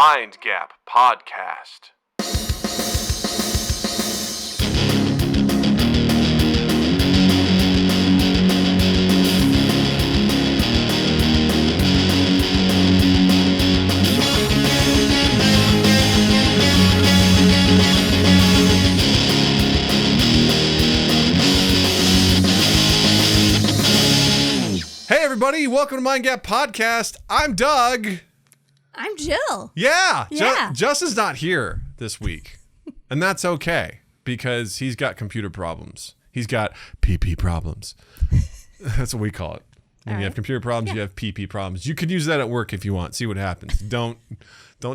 Mind Gap Podcast. Hey everybody, welcome to Mind Gap Podcast. I'm Doug. I'm Jill. Yeah. Justin's not here this week. And that's okay because he's got computer problems. He's got PP problems. That's what we call it. When you have computer problems, you have PP problems. You could use that at work if you want. See what happens. Don't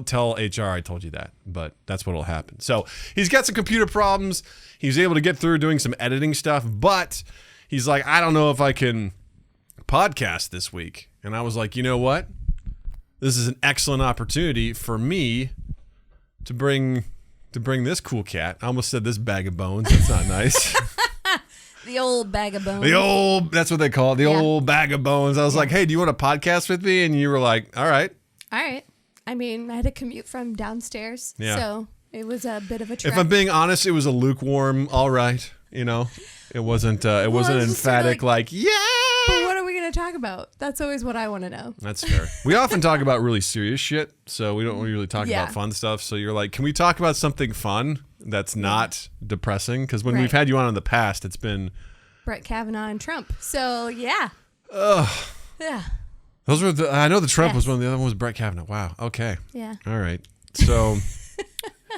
tell HR I told you that, but that's what'll happen. So he's got some computer problems. He was able to get through doing some editing stuff, but he's like, I don't know if I can podcast this week. And I was like, you know what? This is an excellent opportunity for me to bring this cool cat. I almost said this bag of bones. That's not nice. The old bag of bones. That's what they call it. The old bag of bones. I was like, hey, do you want to podcast with me? And you were like, all right. All right. I mean, I had to commute from downstairs. Yeah. So it was a bit of a trek. If I'm being honest, it was a lukewarm, all right. You know, it wasn't emphatic like, yeah. But what are we going to talk about? That's always what I want to know. That's fair. We often talk about really serious shit, so we don't really talk about fun stuff. So you're like, can we talk about something fun that's not depressing? Because when we've had you on in the past, it's been Brett Kavanaugh and Trump. So yeah. Yeah. Those were I know the Trump was one. The other one was Brett Kavanaugh. Wow. Okay. Yeah. All right.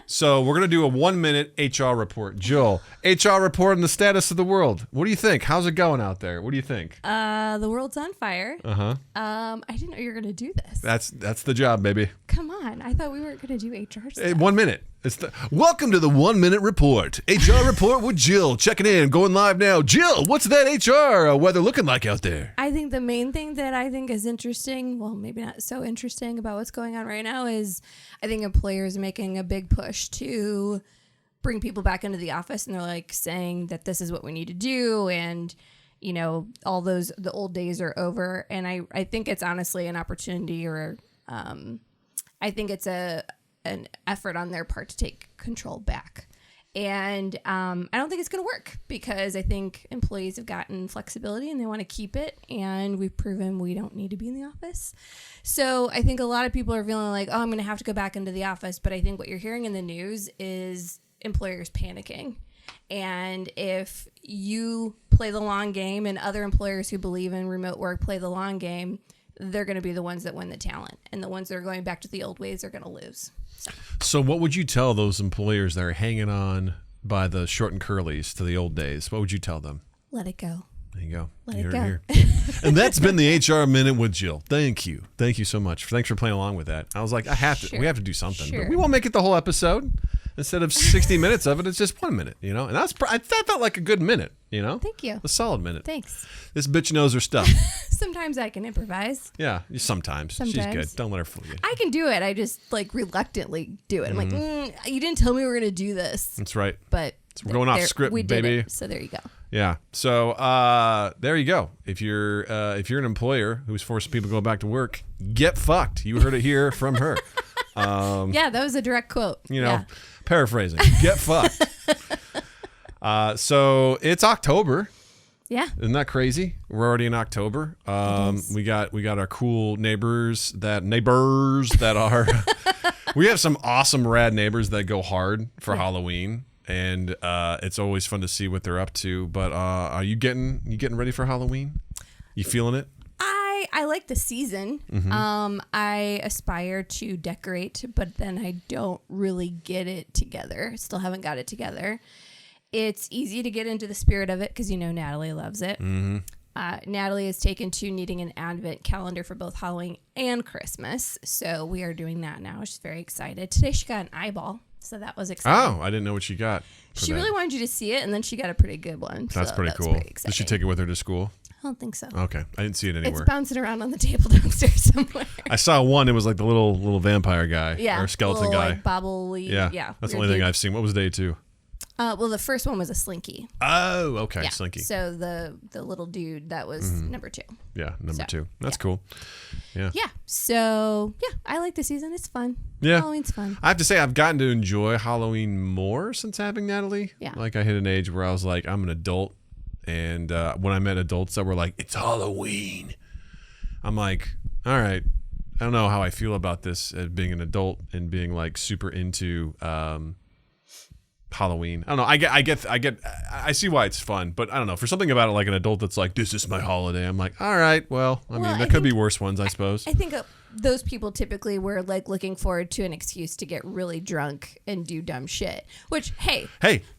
So we're going to do a 1-minute HR report. Jill, HR report on the status of the world. What do you think? How's it going out there? What do you think? The world's on fire. Uh-huh. I didn't know you were going to do this. That's the job, baby. Come on. I thought we weren't going to do HR stuff. 1 minute. Welcome to the 1-minute report. HR report with Jill. Checking in. Going live now. Jill, what's that HR weather looking like out there? I think the main thing that I think is interesting, well, maybe not so interesting about what's going on right now is I think employers are making a big push to bring people back into the office, and they're like saying that this is what we need to do, and you know, the old days are over. And I think it's honestly an opportunity, or I think it's an effort on their part to take control back. And I don't think it's going to work, because I think employees have gotten flexibility and they want to keep it. And we've proven we don't need to be in the office. So I think a lot of people are feeling like, oh, I'm going to have to go back into the office. But I think what you're hearing in the news is employers panicking. And if you play the long game, and other employers who believe in remote work play the long game, they're going to be the ones that win the talent. And the ones that are going back to the old ways are going to lose. So what would you tell those employers that are hanging on by the short and curlies to the old days? What would you tell them? Let it go. There you go. Let it go. Here. And that's been the HR Minute with Jill. Thank you. Thank you so much. Thanks for playing along with that. I was like, we have to do something. Sure. But we won't make it the whole episode. Instead of 60 minutes of it, it's just 1 minute, you know? And that felt like a good minute, you know? Thank you. A solid minute. Thanks. This bitch knows her stuff. Sometimes I can improvise. Yeah, sometimes. She's good. Don't let her fool you. I can do it. I just reluctantly do it. I'm like, you didn't tell me we were going to do this. That's right. But we're going off script, we baby. did it, so there you go. Yeah. So there you go. If you're an employer who's forcing people to go back to work, get fucked. You heard it here from her. Yeah, that was a direct quote. You know, paraphrasing. Get fucked. So it's October. Yeah. Isn't that crazy? We're already in October. We got our cool neighbors that are we have some awesome rad neighbors that go hard for Halloween, and it's always fun to see what they're up to. But are you getting ready for Halloween? You feeling it? I like the season. Mm-hmm. I aspire to decorate, but then I don't really get it together. Still haven't got it together. It's easy to get into the spirit of it because, you know, Natalie loves it. Mm-hmm. Natalie has taken to needing an advent calendar for both Halloween and Christmas. So we are doing that now. She's very excited. Today she got an eyeball, so that was exciting. Oh, I didn't know what she got. She really wanted you to see it, and then she got a pretty good one. That's pretty cool. Did she take it with her to school? I don't think so. Okay. I didn't see it anywhere. It's bouncing around on the table downstairs somewhere. I saw one. It was like the little vampire guy or skeleton guy. Like bobbly. Yeah. That's the only thing I've seen. What was day 2? Well, the first one was a Slinky. Oh, okay, Yeah. Slinky. So the little dude, that was number 2. Yeah, number 2. That's cool. Yeah. Yeah. So, yeah, I like the season. It's fun. Yeah. Halloween's fun. I have to say, I've gotten to enjoy Halloween more since having Natalie. Yeah. Like, I hit an age where I was like, I'm an adult. And when I met adults that were like, it's Halloween, I'm like, all right, I don't know how I feel about this as being an adult and being like super into Halloween. I don't know. I see why it's fun, but I don't know. For something about it, like an adult that's like, this is my holiday, I'm like, all right, well, I mean, there could be worse ones, I suppose. I think those people typically were like looking forward to an excuse to get really drunk and do dumb shit, which, hey,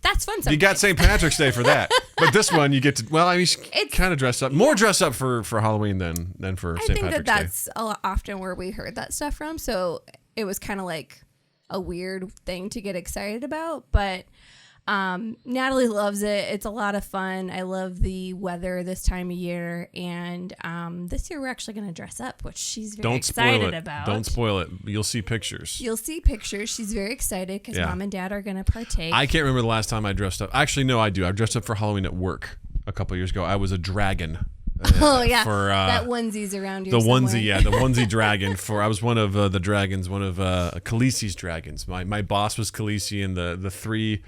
that's fun sometimes. You got St. Patrick's Day for that. But this one, you get to, well, I mean, kind of dress up. More dress up for Halloween than for St. Patrick's Day. I think that's often where we heard that stuff from, so it was kind of like a weird thing to get excited about, but Natalie loves it. It's a lot of fun. I love the weather this time of year, and this year we're actually going to dress up, which she's very excited about. Don't spoil it. You'll see pictures. You'll see pictures. She's very excited because Mom and Dad are going to partake. I can't remember the last time I dressed up. Actually, no, I do. I dressed up for Halloween at work a couple years ago. I was a dragon. Oh yeah, for that onesie's around here. The somewhere. onesie, the onesie dragon. I was one of the dragons, one of Khaleesi's dragons. My boss was Khaleesi, and the 3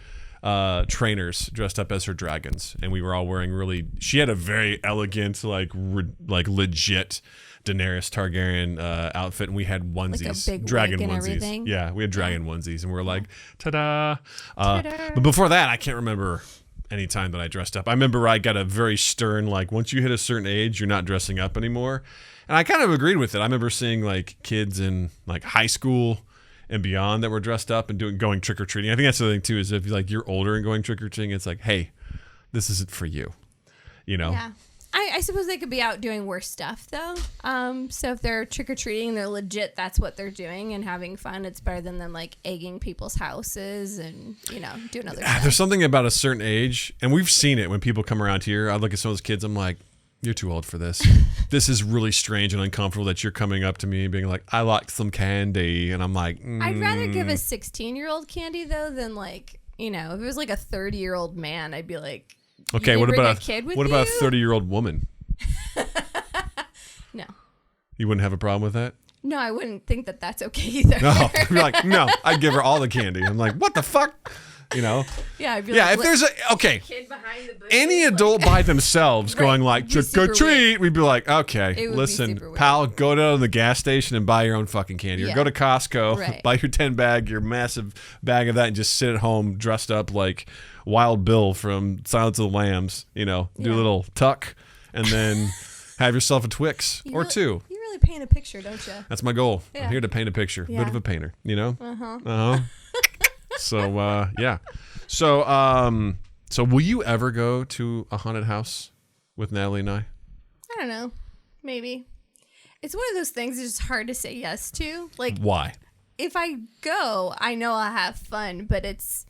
trainers dressed up as her dragons, and we were all wearing she had a very elegant, like legit Daenerys Targaryen outfit, and we had onesies, like a big dragon wig and onesies. everything. Yeah, we had dragon onesies, and we were like, ta-da! But before that, I can't remember any time that I dressed up. I remember I got a very stern, like, once you hit a certain age, you're not dressing up anymore. And I kind of agreed with it. I remember seeing like kids in like high school and beyond that were dressed up and going trick-or-treating. I think that's the thing too, is if like you're older and going trick-or-treating, it's like, hey, this isn't for you. You know? Yeah. I suppose they could be out doing worse stuff though. So if they're trick-or-treating, they're legit, that's what they're doing and having fun. It's better than them like egging people's houses and, doing other stuff. There's something about a certain age, and we've seen it when people come around here. I look at some of those kids, I'm like, you're too old for this. This is really strange and uncomfortable that you're coming up to me and being like, I like some candy. And I'm like, I'd rather give a 16-year-old candy though than like, if it was like a 30-year-old man, I'd be like, okay, what about a 30-year-old woman? No. You wouldn't have a problem with that? No, I wouldn't think that that's okay either. No, you're like, no, I'd give her all the candy. I'm like, what the fuck? Yeah, I'd be if there's kid behind the bushes, any adult by themselves going like, trick or treat, weird. We'd be like, okay, listen, pal, go down to the gas station and buy your own fucking candy. Or go to Costco, buy your 10-bag, your massive bag of that, and just sit at home dressed up like Wild Bill from Silence of the Lambs, do a little tuck, and then have yourself a Twix or 2. You really paint a picture, don't you? That's my goal. Yeah. I'm here to paint a picture. Yeah. Bit of a painter, Uh-huh. So, yeah. So will you ever go to a haunted house with Natalie and I? I don't know. Maybe. It's one of those things that's just hard to say yes to. Like, why? If I go, I know I'll have fun, but it's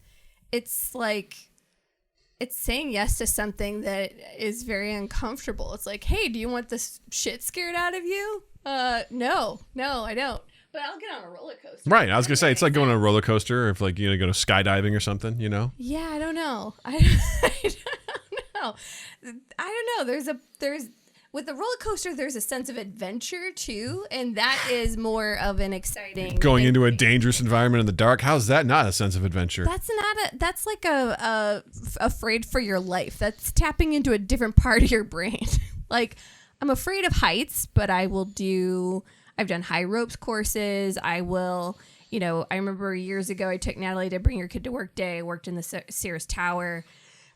like, it's saying yes to something that is very uncomfortable. It's like, hey, do you want this shit scared out of you? No, I don't. But I'll get on a roller coaster. Right. I was going to say, it's like going on a roller coaster if like, go to skydiving or something, Yeah, I don't know. I don't know. With the roller coaster, there's a sense of adventure too. And that is more of an exciting. Going into a dangerous environment in the dark. How's that not a sense of adventure? That's like a afraid for your life. That's tapping into a different part of your brain. Like, I'm afraid of heights, but I've done high ropes courses. I will, I remember years ago I took Natalie to Bring Your Kid to Work Day. I worked in the Sears Tower,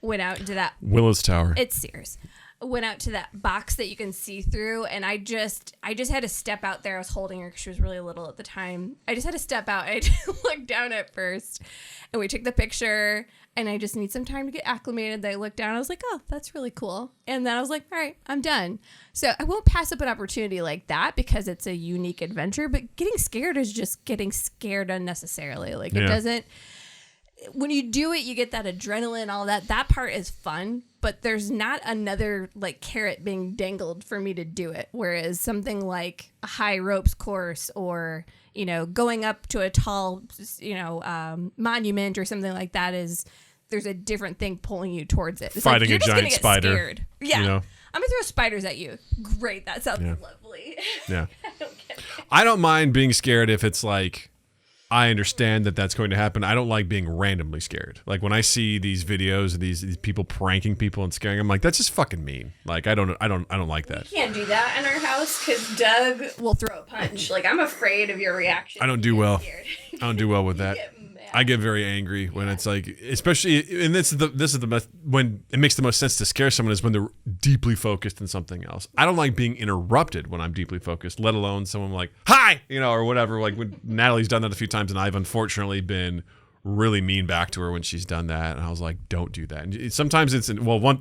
went out into that. Willis Tower. It's Sears. Went out to that box that you can see through, and I just had to step out there. I was holding her because she was really little at the time. I just had to step out. I looked down at first, and we took the picture, and I just need some time to get acclimated. Then I looked down. I was like, oh, that's really cool. And then I was like, all right, I'm done. So I won't pass up an opportunity like that because it's a unique adventure, but getting scared is just getting scared unnecessarily. Like, It doesn't... When you do it, you get that adrenaline, all that. That part is fun, but there's not another like carrot being dangled for me to do it. Whereas something like a high ropes course or, going up to a tall, monument or something like that there's a different thing pulling you towards it. It's Fighting like, you're a just giant gonna get spider. Scared. Yeah. You know? I'm going to throw spiders at you. Great. That sounds lovely. Yeah. I don't get it. I don't mind being scared if it's like, I understand that that's going to happen. I don't like being randomly scared. Like when I see these videos of these people pranking people and scaring them, like that's just fucking mean. Like I don't like that. We can't do that in our house because Doug will throw a punch. Like I'm afraid of your reaction. I don't do well. I don't do well with that. I get very angry when it's like, especially, and this is the best, when it makes the most sense to scare someone is when they're deeply focused in something else. I don't like being interrupted when I'm deeply focused, let alone someone like, hi, or whatever. Like when Natalie's done that a few times, and I've unfortunately been really mean back to her when she's done that, and I was like, don't do that. And sometimes it's, one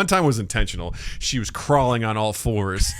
time was intentional. She was crawling on all fours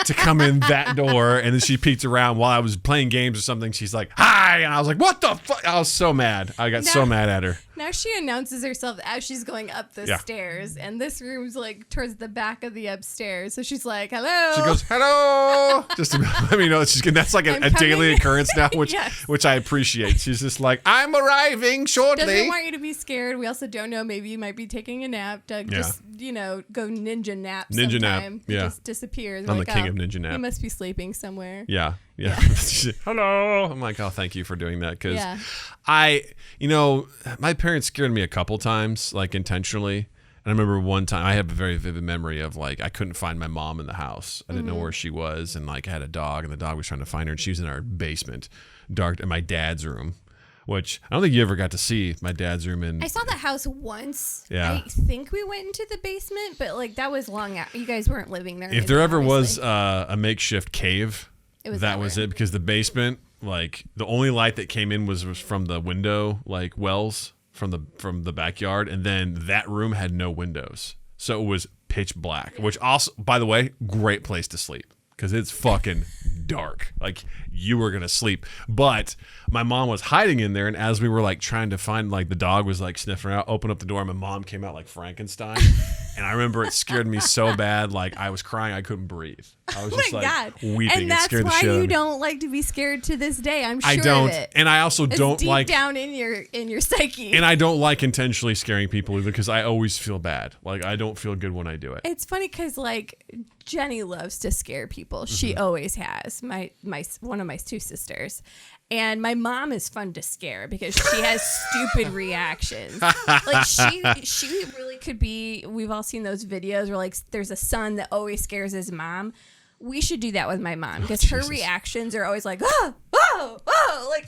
to come in that door, and then she peeked around while I was playing games or something. She's like, hi, and I was like, what the fuck? I was so mad. I got so mad at her. Now she announces herself as she's going up the stairs, and this room's like towards the back of the upstairs. So she's like, hello. She goes, hello. Just to let me know that's like a daily occurrence now, which I appreciate. She's just like, I'm arriving shortly. Doesn't want you to be scared. We also don't know. Maybe you might be taking a nap. Doug just, go ninja nap sometime. He just disappears. I'm the king of ninja nap. He must be sleeping somewhere. Yeah. Hello. I'm like, oh, thank you for doing that. Because my parents scared me a couple times, like intentionally. And I remember one time I have a very vivid memory of like, I couldn't find my mom in the house. I didn't know where she was. And like I had a dog, and the dog was trying to find her, and she was in our basement, dark, in my dad's room, which I don't think you ever got to see my dad's room. I saw that house once. Yeah. I think we went into the basement, but like that was long out. You guys weren't living there. If there ever was a makeshift cave, that was it, because the basement, like the only light that came in was from the window, like wells from the backyard, and then that room had no windows, so it was pitch black. Which also, by the way, great place to sleep because it's fucking dark. Like you were gonna sleep, but my mom was hiding in there, and as we were like trying to find, like the dog was like sniffing out, open up the door, and my mom came out like Frankenstein. And I remember it scared me so bad, like I was crying, I couldn't breathe. I was just weeping. And that's scared why the shit out of you me. don't like to be scared to this day. I'm sure I don't, of it. and I also don't deep like down in your psyche. And I don't like intentionally scaring people either, because I always feel bad. Like I don't feel good when I do it. It's funny because like Jenny loves to scare people. She always has. My one of my two sisters. And my mom is fun to scare because she has stupid reactions. Like she really could be. We've all seen those videos where like there's a son that always scares his mom. We should do that with my mom because her reactions are always like, like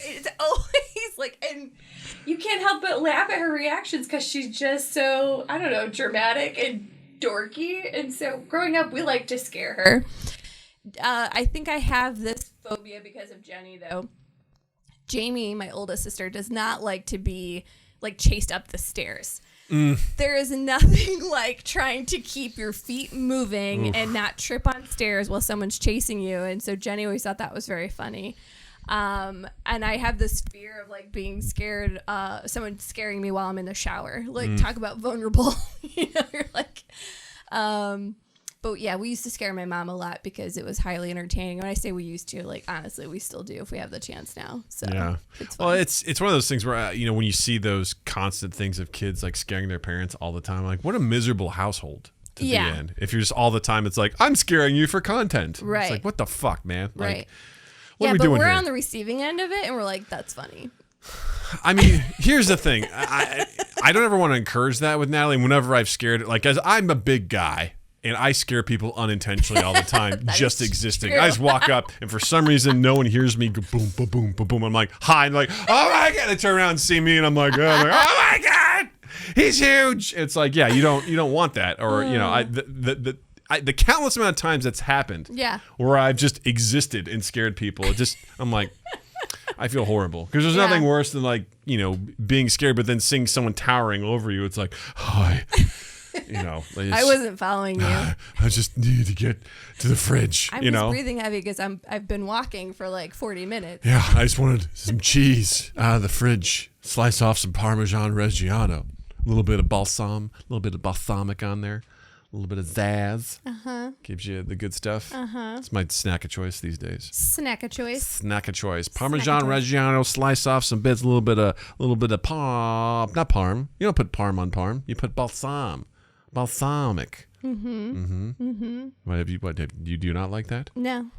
it's always like, and you can't help but laugh at her reactions because she's just so, I don't know, dramatic and dorky. And so growing up, we like to scare her. I think I have this phobia because of Jenny though. Jamie, my oldest sister, does not like to be like chased up the stairs. There is nothing like trying to keep your feet moving and not trip on stairs while someone's chasing you. And so Jenny always thought that was very funny. And I have this fear of like being scared, someone scaring me while I'm in the shower. Like talk about vulnerable, you're like, but yeah, we used to scare my mom a lot because it was highly entertaining. When I say we used to, like honestly, we still do if we have the chance now. So yeah, it's fun. Well, it's one of those things where when you see those constant things of kids like scaring their parents all the time, like what a miserable household to be in. If you're just all the time, it's like I'm scaring you for content. Right? It's like what the fuck, man. Like, right. What are we doing we're here? on the receiving end of it, and we're like, that's funny. I mean, here's the thing. I don't ever want to encourage that with Natalie. Whenever I've scared, like, as I'm a big guy. And I scare people unintentionally all the time, just existing. True. I just walk up, and for some reason, no one hears me go boom, boom, boom, boom, boom. I'm like, hi. And like, oh my God. They turn around and see me, and I'm like, oh my God, he's huge. It's like, yeah, you don't want that. Or, the countless amount of times that's happened where I've just existed and scared people. I'm like, I feel horrible. Because there's nothing worse than like, being scared, but then seeing someone towering over you. It's like, hi. I wasn't following you. I just need to get to the fridge. I'm just breathing heavy because I've been walking for like 40 minutes. Yeah, I just wanted some cheese out of the fridge. Slice off some Parmesan Reggiano. A little bit of balsamic on there. A little bit of zazz. Gives you the good stuff. It's my snack of choice these days. Snack of choice. Snack of choice. Parmesan Reggiano. Slice off some bits. A little bit of parm. Not parm. You don't put parm on parm. You put balsamic. What you do not like that? No.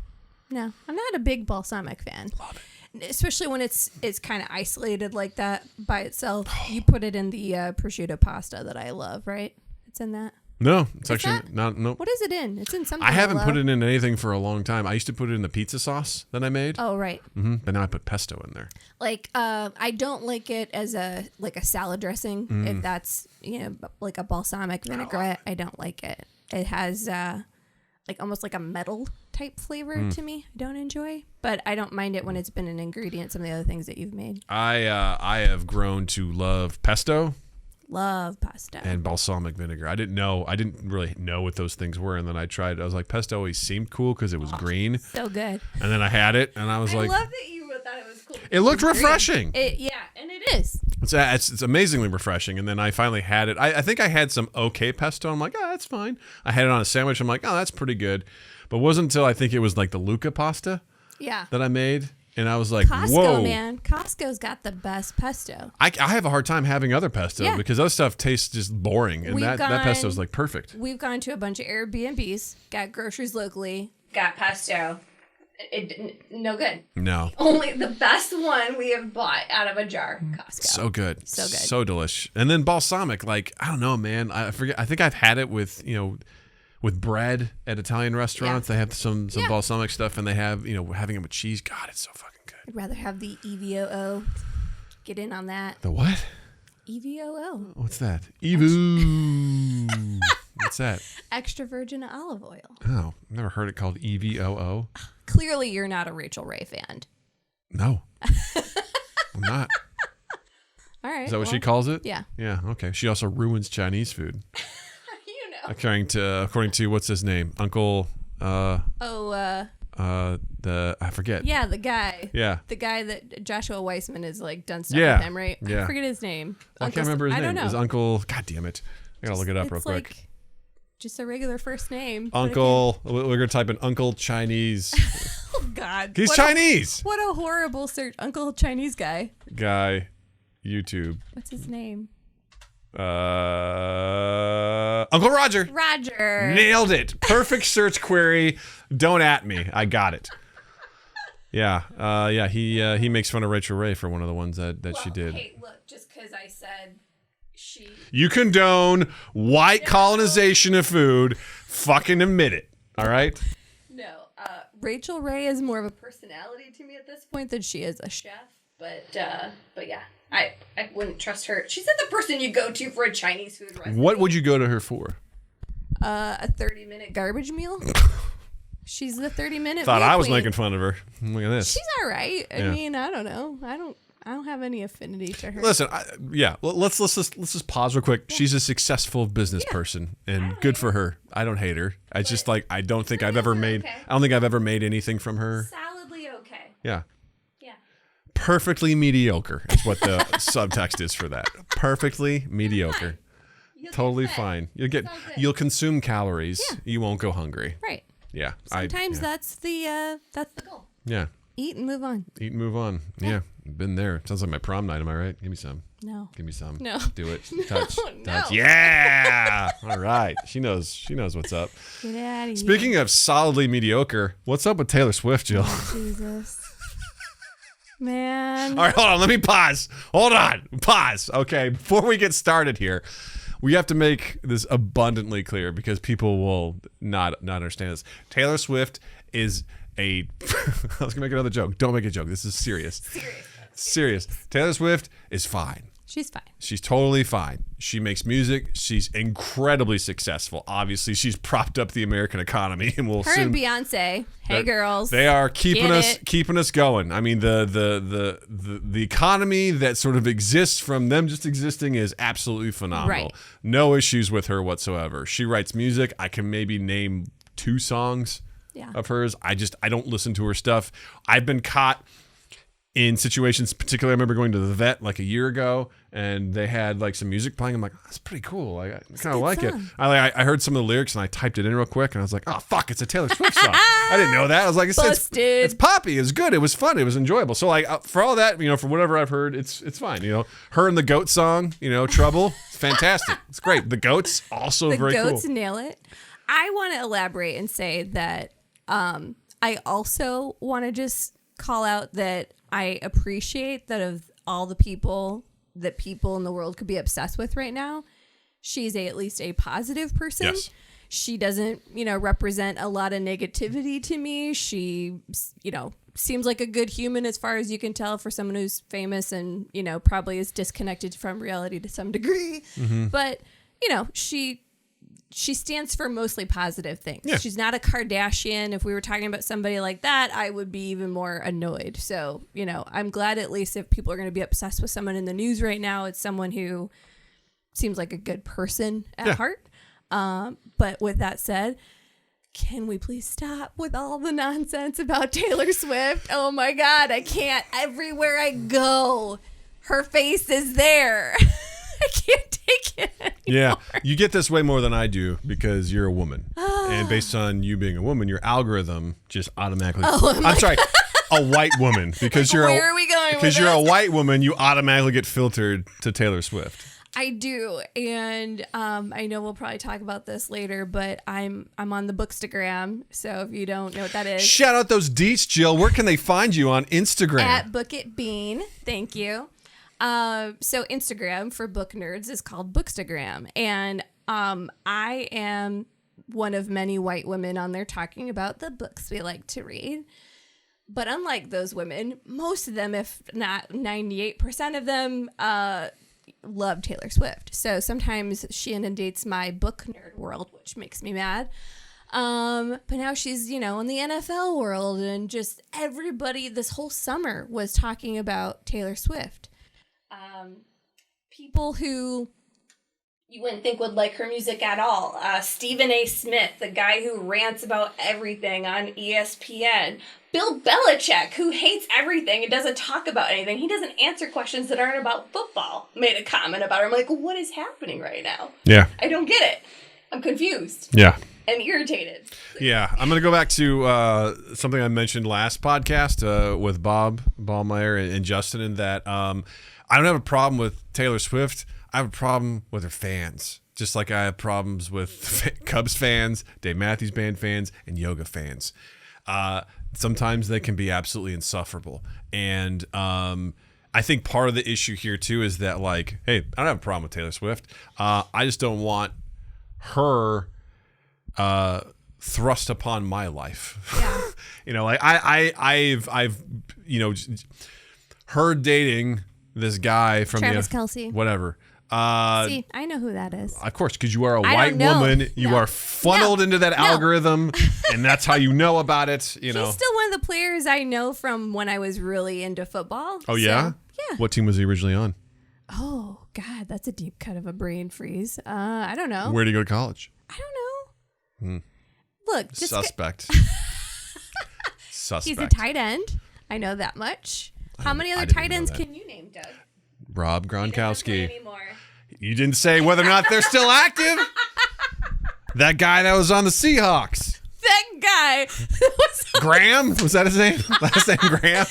I'm not a big balsamic fan. Love it. Especially when it's kind of isolated like that by itself. You put it in the prosciutto pasta that I love, right? It's in that. No, it's actually not. No. What is it in? It's in something. I haven't put it in anything for a long time. I used to put it in the pizza sauce that I made. Oh, right. But now I put pesto in there. Like, I don't like it as a salad dressing. If that's like a balsamic vinaigrette, I don't like it. It has almost like a metal type flavor to me. I don't enjoy, but I don't mind it when it's been an ingredient. Some of the other things that you've made. I have grown to love pesto. Love pasta and balsamic vinegar. I didn't really know what those things were, and then I tried. I was like, pesto always seemed cool because it was green. So good. And then I had it, and I was like, I love that you thought it was cool. It looked refreshing. Yeah, and it is. It's amazingly refreshing. And then I finally had it. I think I had some okay pesto. I'm like, that's fine. I had it on a sandwich. I'm like, that's pretty good. But it wasn't until I think it was like the Luca pasta. Yeah. That I made. And I was like, Costco, whoa. Man. Costco's got the best pesto. I have a hard time having other pesto because other stuff tastes just boring. And that pesto is like perfect. We've gone to a bunch of Airbnbs, got groceries locally, got pesto. No good. No. Only the best one we have bought out of a jar, Costco. So good. So good. So delish. And then balsamic, like, I don't know, man. I forget. I think I've had it with, with bread at Italian restaurants. They have some balsamic stuff, and they have, having it with cheese. God, it's so fucking good. I'd rather have the EVOO. Get in on that. The what? EVOO. What's that? EVOO. What's that? Extra virgin olive oil. Oh, I've never heard it called EVOO. Clearly, you're not a Rachel Ray fan. No. I'm not. All right. Is that what she calls it? Yeah. Yeah, okay. She also ruins Chinese food. You know. According to what's his name? Uncle I forget. Yeah, the guy. Yeah. The guy that Joshua Weissman is like done stuff with him, right? Yeah. I forget his name. I can't remember his name. I don't know. His uncle, God damn it. I gotta look it up real It's quick. like just a regular first name. Uncle, we're gonna type in Uncle Chinese. Oh God. He's Chinese. What a horrible search. Uncle Chinese guy. Guy, YouTube. What's his name? Uncle Roger. Roger. Nailed it. Perfect search query. Don't at me. I got it. Yeah. He makes fun of Rachel Ray for one of the ones that she did. Hey, look, just because I said she. You condone white colonization of food. Fucking admit it. All right? No. Rachel Ray is more of a personality to me at this point than she is a chef. But yeah. I wouldn't trust her. She's not the person you go to for a Chinese food recipe. What would you go to her for? A 30-minute garbage meal. She's the 30-minute. Thought I was queen. making fun of her. Look at this. She's all right. I mean, I don't know. I don't have any affinity to her. Listen, let's just pause real quick. Yeah. She's a successful business person, and good for her. I don't hate her. I just I don't think I've ever made. Okay. I don't think I've ever made anything from her. Solidly okay. Yeah. Perfectly mediocre is what the subtext is for that. Perfectly mediocre. Totally fine. You'll consume calories. Yeah. You won't go hungry. Right. Yeah. Sometimes that's the goal. Yeah. Eat and move on. Eat and move on. Yeah. Been there. Sounds like my prom night. Am I right? Give me some. No. Give me some. No. Do it. Touch. No. Touch. Yeah. All right. She knows what's up. Get out of here. Speaking of solidly mediocre, what's up with Taylor Swift, Jill? Oh, Jesus. Man. All right, hold on. Let me pause. Hold on. Pause. Okay. Before we get started here, we have to make this abundantly clear because people will not understand this. Taylor Swift is I was going to make another joke. Don't make a joke. This is serious. Serious. Taylor Swift is fine. She's fine. She's totally fine. She makes music. She's incredibly successly. Obviously, she's propped up the American economy, and we'll her soon. And Beyonce. Hey, girls. They are keeping us going. I mean, the economy that sort of exists from them just existing is absolutely phenomenal. Right. No issues with her whatsoever. She writes music. I can maybe name 2 songs of hers. I don't listen to her stuff. I've been caught in situations, particularly I remember going to the vet like a year ago and they had like some music playing. I'm like, that's pretty cool. I kind of like it. I heard some of the lyrics and I typed it in real quick and I was like, oh fuck, it's a Taylor Swift song. I didn't know that. I was like, it's poppy. It's good. It was fun. It was enjoyable. So like for all that, for whatever I've heard, it's fine. Her and the goat song, Trouble, it's fantastic. It's great. The goats also very cool. The goats nail it. I want to elaborate and say that I also want to just call out that I appreciate that of all the people that people in the world could be obsessed with right now, she's at least a positive person. Yes. She doesn't, represent a lot of negativity to me. She, seems like a good human as far as you can tell for someone who's famous and, probably is disconnected from reality to some degree. Mm-hmm. But, she stands for mostly positive things. Yeah. She's not a Kardashian. If we were talking about somebody like that, I would be even more annoyed. So, I'm glad at least if people are going to be obsessed with someone in the news right now, it's someone who seems like a good person at heart. But with that said, can we please stop with all the nonsense about Taylor Swift? Oh my God, I can't. Everywhere I go, her face is there. I can't take it anymore. Yeah, you get this way more than I do because you're a woman. And based on you being a woman, your algorithm just automatically... I'm sorry, a white woman. Because where are we going Because you're a white woman, you automatically get filtered to Taylor Swift. I do, and I know we'll probably talk about this later, but I'm on the Bookstagram, so if you don't know what that is... Shout out those deets, Jill. Where can they find you on Instagram? At BookItBean. Thank you. So Instagram for book nerds is called Bookstagram. And I am one of many white women on there talking about the books we like to read. But unlike those women, most of them, if not 98% of them, love Taylor Swift. So sometimes she inundates my book nerd world, which makes me mad. But now she's, in the NFL world, and just everybody this whole summer was talking about Taylor Swift. People who you wouldn't think would like her music at all. Stephen A. Smith, the guy who rants about everything on ESPN. Bill Belichick, who hates everything and doesn't talk about anything. He doesn't answer questions that aren't about football. Made a comment about her. I'm like, what is happening right now? Yeah. I don't get it. I'm confused. Yeah. And irritated. Yeah. I'm going to go back to something I mentioned last podcast with Bob Ballmeyer and Justin, in that I don't have a problem with Taylor Swift. I have a problem with her fans. Just like I have problems with Cubs fans, Dave Matthews Band fans, and yoga fans. Sometimes they can be absolutely insufferable. And I think part of the issue here, too, is that, like, hey, I don't have a problem with Taylor Swift. I just don't want her thrust upon my life. Yeah. I've her dating this guy from Travis Kelce. Whatever. See, I know who that is. Of course, because you are a white woman. You are funneled into that algorithm, and that's how you know about it. She's still one of the players I know from when I was really into football. Oh, yeah? Yeah. What team was he originally on? Oh, God, that's a deep cut of a brain freeze. I don't know. Where did he go to college? I don't know. Look, just Suspect. Suspect. He's a tight end. I know that much. How many other tight ends can you name, Doug? Rob Gronkowski. Anymore. You didn't say whether or not they're still active. That guy that was on the Seahawks. That guy. Graham? Was that his name? Last name Graham?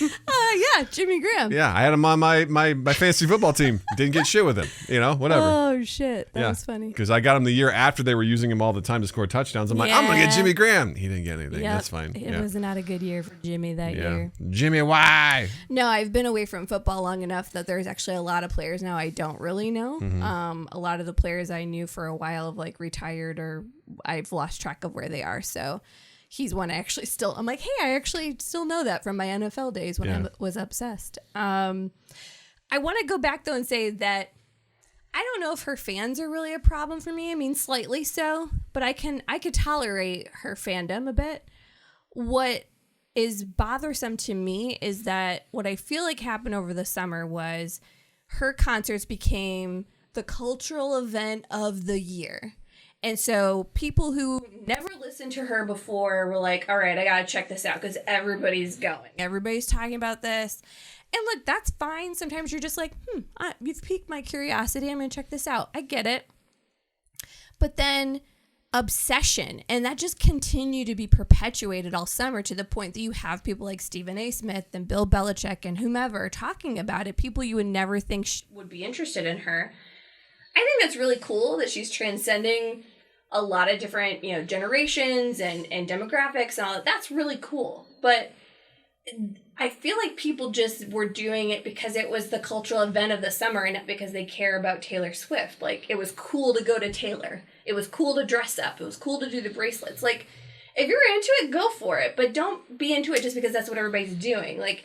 Yeah, Jimmy Graham. Yeah, I had him on my fantasy football team. Didn't get shit with him. Whatever. Oh, shit. That was funny. Because I got him the year after they were using him all the time to score touchdowns. I'm like, I'm going to get Jimmy Graham. He didn't get anything. That's fine. It was not a good year for Jimmy that year. Jimmy, why? No, I've been away from football long enough that there's actually a lot of players now I don't really know. Mm-hmm. A lot of the players I knew for a while have retired, or I've lost track of where they are. So he's one I actually still, I'm like, hey, I actually still know that from my NFL days when I was obsessed. I want to go back though and say that I don't know if her fans are really a problem for me. I mean, slightly so, but I could tolerate her fandom a bit. What is bothersome to me is that what I feel like happened over the summer was her concerts became the cultural event of the year. And so people who never listened to her before were like, all right, I got to check this out because everybody's going. Everybody's talking about this. And look, that's fine. Sometimes you're just like, you've piqued my curiosity. I'm going to check this out. I get it. But then obsession, and that just continued to be perpetuated all summer to the point that you have people like Stephen A. Smith and Bill Belichick and whomever talking about it, people you would never think would be interested in her. I think that's really cool that she's transcending a lot of different, generations and demographics and all that. That's really cool. But I feel like people just were doing it because it was the cultural event of the summer and not because they care about Taylor Swift. Like, it was cool to go to Taylor. It was cool to dress up. It was cool to do the bracelets. Like, if you're into it, go for it. But don't be into it just because that's what everybody's doing. Like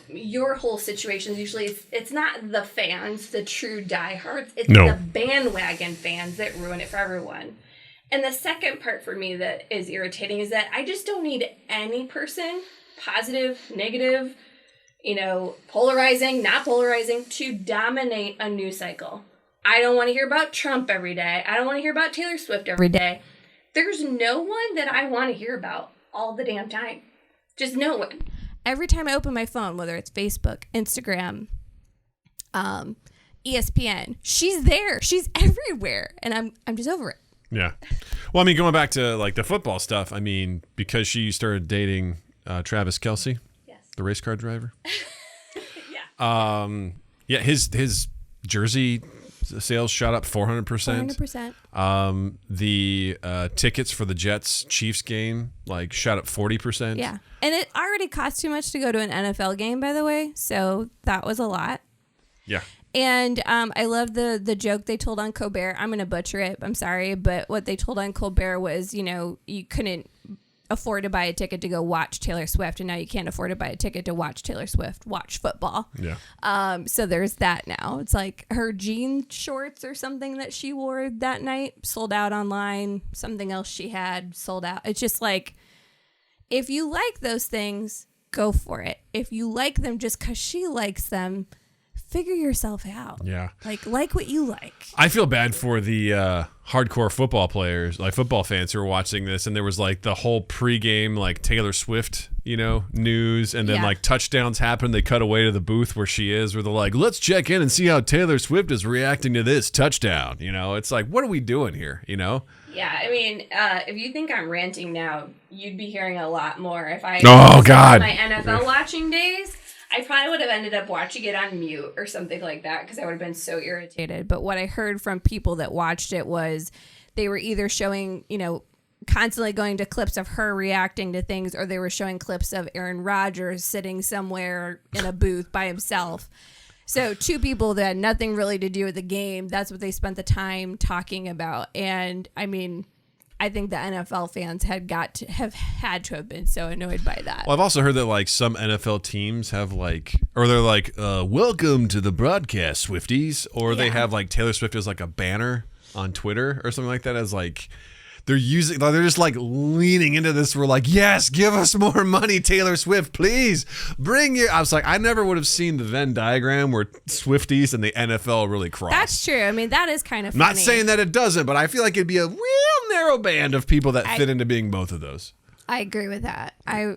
your whole situation, usually it's not the fans, the true diehards. It's the bandwagon fans that ruin it for everyone. And the second part for me that is irritating is that I just don't need any person, positive, negative, polarizing, not polarizing, to dominate a news cycle. I don't want to hear about Trump every day. I don't want to hear about Taylor Swift every day. There's no one that I want to hear about all the damn time. Just no one. Every time I open my phone, whether it's Facebook, Instagram, ESPN, she's there. She's everywhere. And I'm just over it. Yeah. Well, I mean, going back to like the football stuff, I mean, because she started dating Travis Kelce, the race car driver. Yeah. His jersey sales shot up 400%. 400%. The tickets for the Jets Chiefs game shot up 40%. Yeah. And it already cost too much to go to an NFL game, by the way. So that was a lot. Yeah. And I love the joke they told on Colbert. I'm going to butcher it. I'm sorry. But what they told on Colbert was, you couldn't afford to buy a ticket to go watch Taylor Swift. And now you can't afford to buy a ticket to watch Taylor Swift watch football. Yeah. So there's that now. It's like her jean shorts or something that she wore that night sold out online. Something else she had sold out. It's just like, if you like those things, go for it. If you like them just because she likes them, figure yourself out. Yeah. Like what you like. I feel bad for the hardcore football players, football fans who are watching this, and there was the whole pregame Taylor Swift, news, and then touchdowns happen. They cut away to the booth where she is, where they're like, let's check in and see how Taylor Swift is reacting to this touchdown. It's like, what are we doing here? Yeah, I mean, if you think I'm ranting now, you'd be hearing a lot more. If I my NFL watching days, I probably would have ended up watching it on mute or something like that because I would have been so irritated. But what I heard from people that watched it was they were either showing, constantly going to clips of her reacting to things, or they were showing clips of Aaron Rodgers sitting somewhere in a booth by himself. So two people that had nothing really to do with the game, that's what they spent the time talking about. And I mean, I think the NFL fans have had to have been so annoyed by that. Well, I've also heard that some NFL teams have or they're welcome to the broadcast, Swifties, or they have Taylor Swift as a banner on Twitter or something like that as they're just leaning into this. We're yes, give us more money, Taylor Swift, please bring your. I was I never would have seen the Venn diagram where Swifties and the NFL really cross. That's true. I mean, that is kind of funny. Not saying that it doesn't, but I feel like it'd be a real narrow band of people that fit into being both of those. I agree with that. I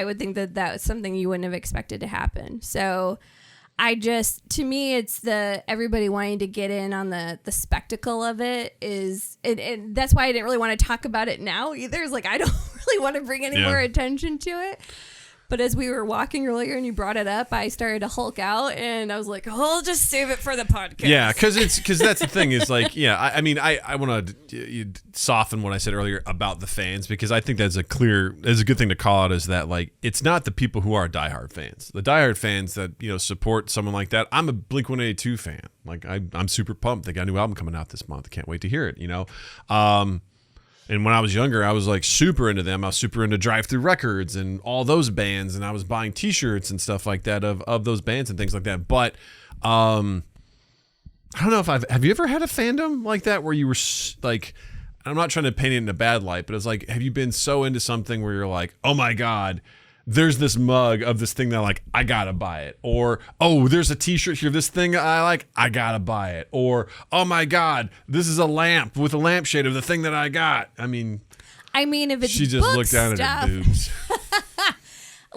would think that was something you wouldn't have expected to happen. So to me, it's everybody wanting to get in on the spectacle of it is, and that's why I didn't really want to talk about it now either. It's I don't really want to bring any more attention to it. But as we were walking earlier and you brought it up, I started to Hulk out and I was like, I'll just save it for the podcast. Yeah, because that's the thing is I mean, I want to soften what I said earlier about the fans, because I think that's a good thing to call out, is that it's not the people who are diehard fans. The diehard fans that, support someone like that. I'm a Blink-182 fan. I'm super pumped. They got a new album coming out this month. I can't wait to hear it, And when I was younger, I was super into them. I was super into Drive Thru Records and all those bands, and I was buying T-shirts and stuff like that of those bands and things like that. But I don't know if have you ever had a fandom like that where you were I'm not trying to paint it in a bad light, but it's have you been so into something where you're oh my God, there's this mug of this thing that I gotta buy it, or oh, there's a T-shirt here of this thing I gotta buy it, or oh my God, this is a lamp with a lampshade of the thing that I got. I mean, if it's she just looked down at her boobs.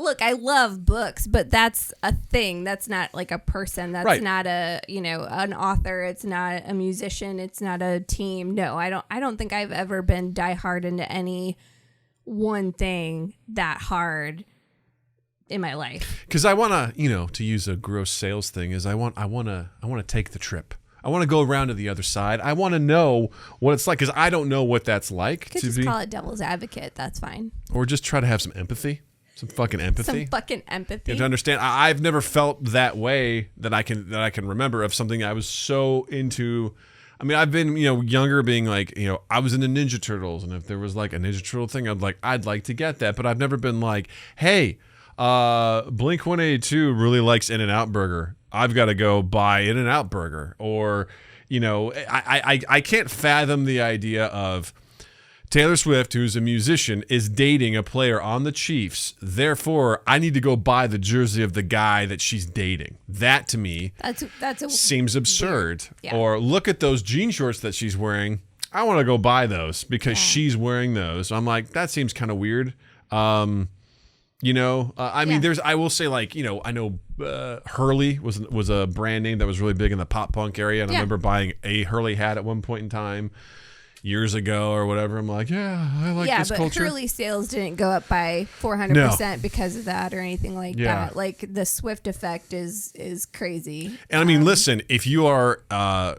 look, I love books, but that's a thing. That's not like a person. That's Right. not an author. It's not a musician. It's not a team. No, I don't think I've ever been diehard into any one thing that hard in my life. Because I want to, to use a gross sales thing, is I want to take the trip. I want to go around to the other side. I want to know what it's like, because I don't know what that's like Could just call it devil's advocate. That's fine. Or just try to have some empathy, some fucking empathy. You to understand. I've never felt that way that I can remember of something I was so into. I mean, I've been, younger, being like, I was into Ninja Turtles, and if there was like a Ninja Turtle thing, I'd like to get that, but I've never been like, hey, Blink 182 really likes In-N-Out Burger. I've got to go buy In-N-Out Burger. Or, I can't fathom the idea of Taylor Swift, who's a musician, is dating a player on the Chiefs. Therefore, I need to go buy the jersey of the guy that she's dating. That, to me, seems absurd. Yeah. Or look at those jean shorts that she's wearing. I want to go buy those because she's wearing those. I'm like, that seems kind of weird. I mean, I will say, like, I know Hurley was a brand name that was really big in the pop punk area. And I remember buying a Hurley hat at one point in time years ago or whatever. I'm like, I like this culture. Yeah, but Hurley sales didn't go up by 400% because of that or anything like that. Like, the Swift effect is crazy. And I mean, listen, if you are the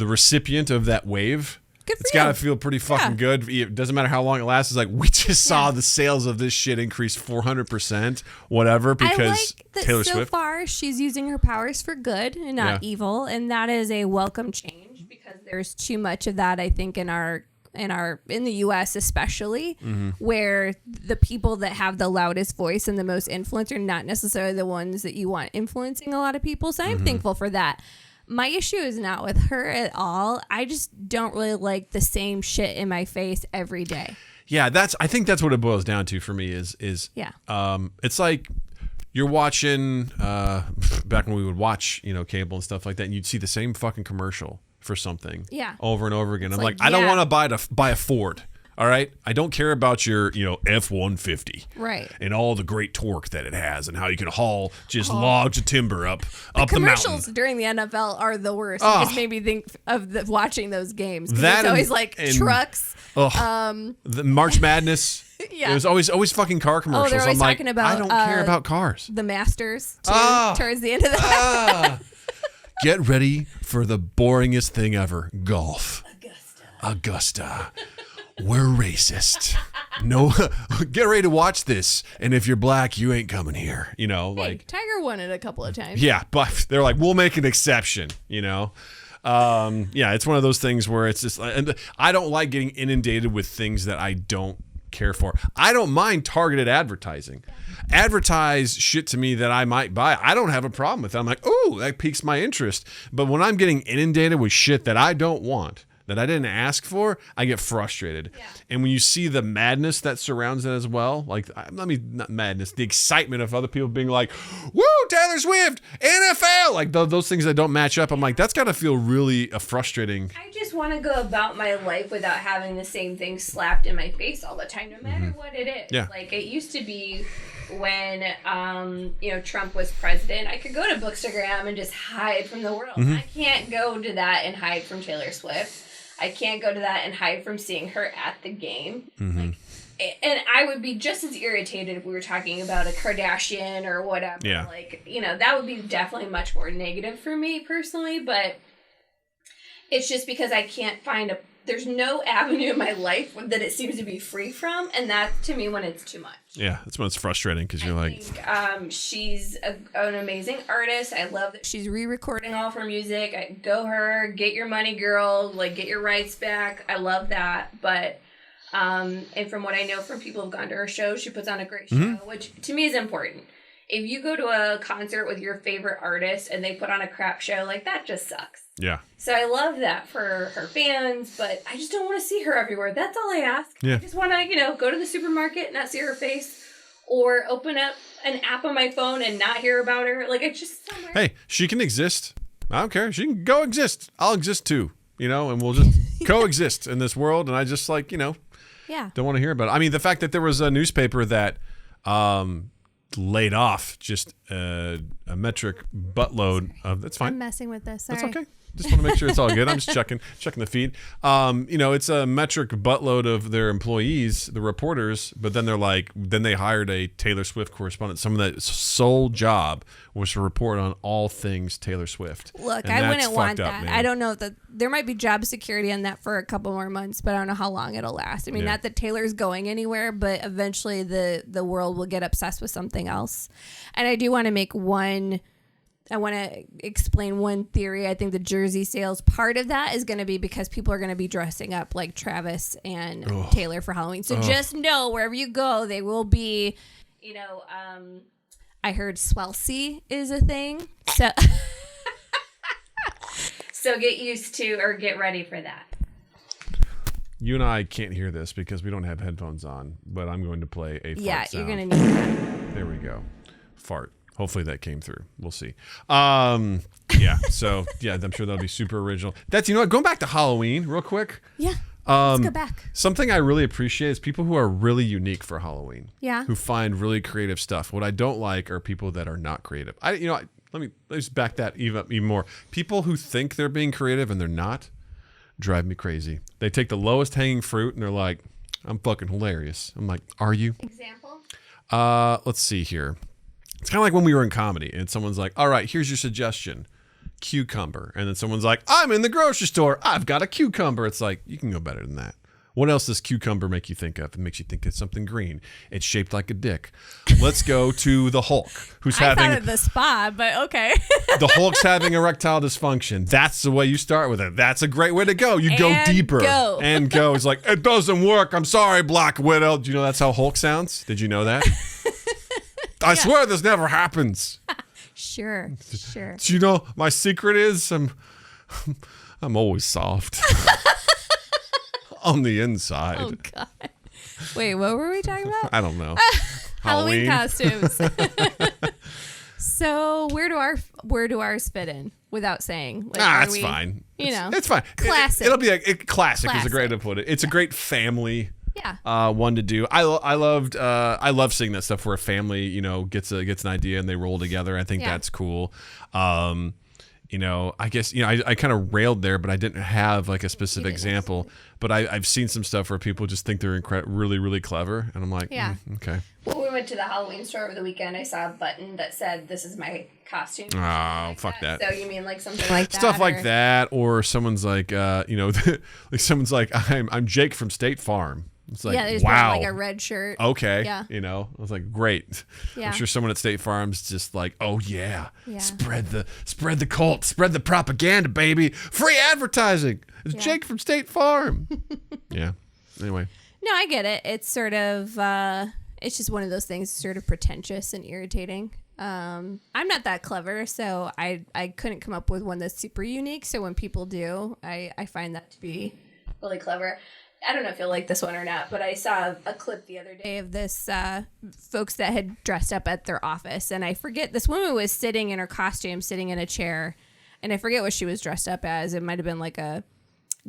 recipient of that wave, it's got to feel pretty fucking good. It doesn't matter how long it lasts. It's like, we just saw the sales of this shit increase 400%, whatever, because I like that Taylor so Swift. far she's using her powers for good and not evil, and that is a welcome change, because there's too much of that, I think, in the US especially, where the people that have the loudest voice and the most influence are not necessarily the ones that you want influencing a lot of people. So I'm thankful for that. My issue is not with her at all. I just don't really like the same shit in my face every day. Yeah, I think that's what it boils down to for me is it's like you're watching back when we would watch, cable and stuff like that, and you'd see the same fucking commercial for something over and over again. I'm like, I don't want to buy a Ford. All right, I don't care about your, F-150, right, and all the great torque that it has, and how you can haul just logs of timber up the mountain. Commercials during the NFL are the worst. It just made me think of watching those games. It's always like trucks. The March Madness. It was always fucking car commercials. They're always I'm talking about. I don't care about cars. The Masters too, towards the end of that. Get ready for the boringest thing ever: golf. Augusta. We're racist. No, get ready to watch this. And if you're black, you ain't coming here. Tiger won it a couple of times. Yeah, but they're like, we'll make an exception. It's one of those things where it's just, and I don't like getting inundated with things that I don't care for. I don't mind targeted advertising. Advertise shit to me that I might buy. I don't have a problem with it. I'm like, oh, that piques my interest. But when I'm getting inundated with shit that I don't want, that I didn't ask for, I get frustrated. Yeah. And when you see the madness that surrounds it as well, like, not madness, the excitement of other people being like, woo, Taylor Swift, NFL, like those things that don't match up, I'm like, that's got to feel really frustrating. I just want to go about my life without having the same thing slapped in my face all the time, no matter what it is. Yeah. Like, it used to be when, Trump was president, I could go to Bookstagram and just hide from the world. I can't go to that and hide from Taylor Swift. I can't go to that and hide from seeing her at the game. And I would be just as irritated if we were talking about a Kardashian or whatever. Yeah. That would be definitely much more negative for me personally, but it's just because I can't find there's no avenue in my life that it seems to be free from, and that's, to me, when it's too much. Yeah, that's when it's frustrating, because you're I think, she's an amazing artist. I love that she's re-recording all of her music. Go her, get your money, girl. Like, get your rights back. I love that. But, and from what I know from people who've gone to her show, she puts on a great show, which to me is important. If you go to a concert with your favorite artist and they put on a crap show, like, that just sucks. Yeah. So I love that for her fans, but I just don't want to see her everywhere. That's all I ask. Yeah. I just want to, go to the supermarket, not see her face, or open up an app on my phone and not hear about her. Like, it's just somewhere. Hey, she can exist. I don't care. She can go exist. I'll exist too, and we'll just coexist in this world. And I just don't want to hear about it. I mean, the fact that there was a newspaper that laid off just a metric buttload of. That's fine. I'm messing with this. Sorry. That's okay. Just want to make sure it's all good. I'm just checking the feed. It's a metric buttload of their employees, the reporters, but then then they hired a Taylor Swift correspondent. Some of that sole job was to report on all things Taylor Swift. Look, and I wouldn't want that. Man. I don't know that there might be job security on that for a couple more months, but I don't know how long it'll last. I mean, not that Taylor's going anywhere, but eventually the world will get obsessed with something else. And I do want to explain one theory. I think the jersey sales, part of that is going to be because people are going to be dressing up like Travis and Taylor for Halloween. So just know wherever you go, they will be, I heard swelsey is a thing. So, so get used to or get ready for that. You and I can't hear this because we don't have headphones on, but I'm going to play a fart sound. You're going to need that. There we go. Fart. Hopefully that came through. We'll see. I'm sure that'll be super original. That's, going back to Halloween real quick. Yeah. Let's go back. Something I really appreciate is people who are really unique for Halloween. Yeah. Who find really creative stuff. What I don't like are people that are not creative. Let me just back that even more. People who think they're being creative and they're not drive me crazy. They take the lowest hanging fruit and they're like, I'm fucking hilarious. I'm like, are you? Example? Let's see here. It's kind of like when we were in comedy and someone's like, all right, here's your suggestion. Cucumber. And then someone's like, I'm in the grocery store. I've got a cucumber. It's like, you can go better than that. What else does cucumber make you think of? It makes you think it's something green. It's shaped like a dick. Let's go to the Hulk, who's I thought of the spa, but okay. The Hulk's having erectile dysfunction. That's the way you start with it. That's a great way to go. You go deeper. And go. It's like, it doesn't work. I'm sorry, Black Widow. Do you know that's how Hulk sounds? Did you know that? I swear this never happens. Sure. Do you know my secret is I'm always soft on the inside. Oh God! Wait, what were we talking about? I don't know. Halloween costumes. So where do ours fit in without saying? Like, it's fine. It's fine. Classic. It'll be a classic. Is a great way to put it. It's a great family. Yeah. One to do. I love seeing that stuff where a family, gets an idea and they roll together. I think that's cool. I guess, I kind of railed there, but I didn't have like a specific example. But I've seen some stuff where people just think they're really, really clever. And I'm like, okay. Well, we went to the Halloween store over the weekend. I saw a button that said, "This is my costume." Oh, fuck that. So you mean like something like that? Stuff like that. Or someone's like, like someone's like, I'm Jake from State Farm. It's like, they just wow, wearing like a red shirt. Okay. Yeah. I was like, great. Yeah. I'm sure someone at State Farm's just like, oh yeah. Spread the cult, spread the propaganda, baby. Free advertising. It's Jake from State Farm. Yeah. Anyway. No, I get it. It's sort of, it's just one of those things, sort of pretentious and irritating. I'm not that clever, so I couldn't come up with one that's super unique. So when people do, I find that to be really clever. I don't know if you'll like this one or not, but I saw a clip the other day of this folks that had dressed up at their office. And I forget, this woman was sitting in her costume, sitting in a chair. And I forget what she was dressed up as. It might have been like a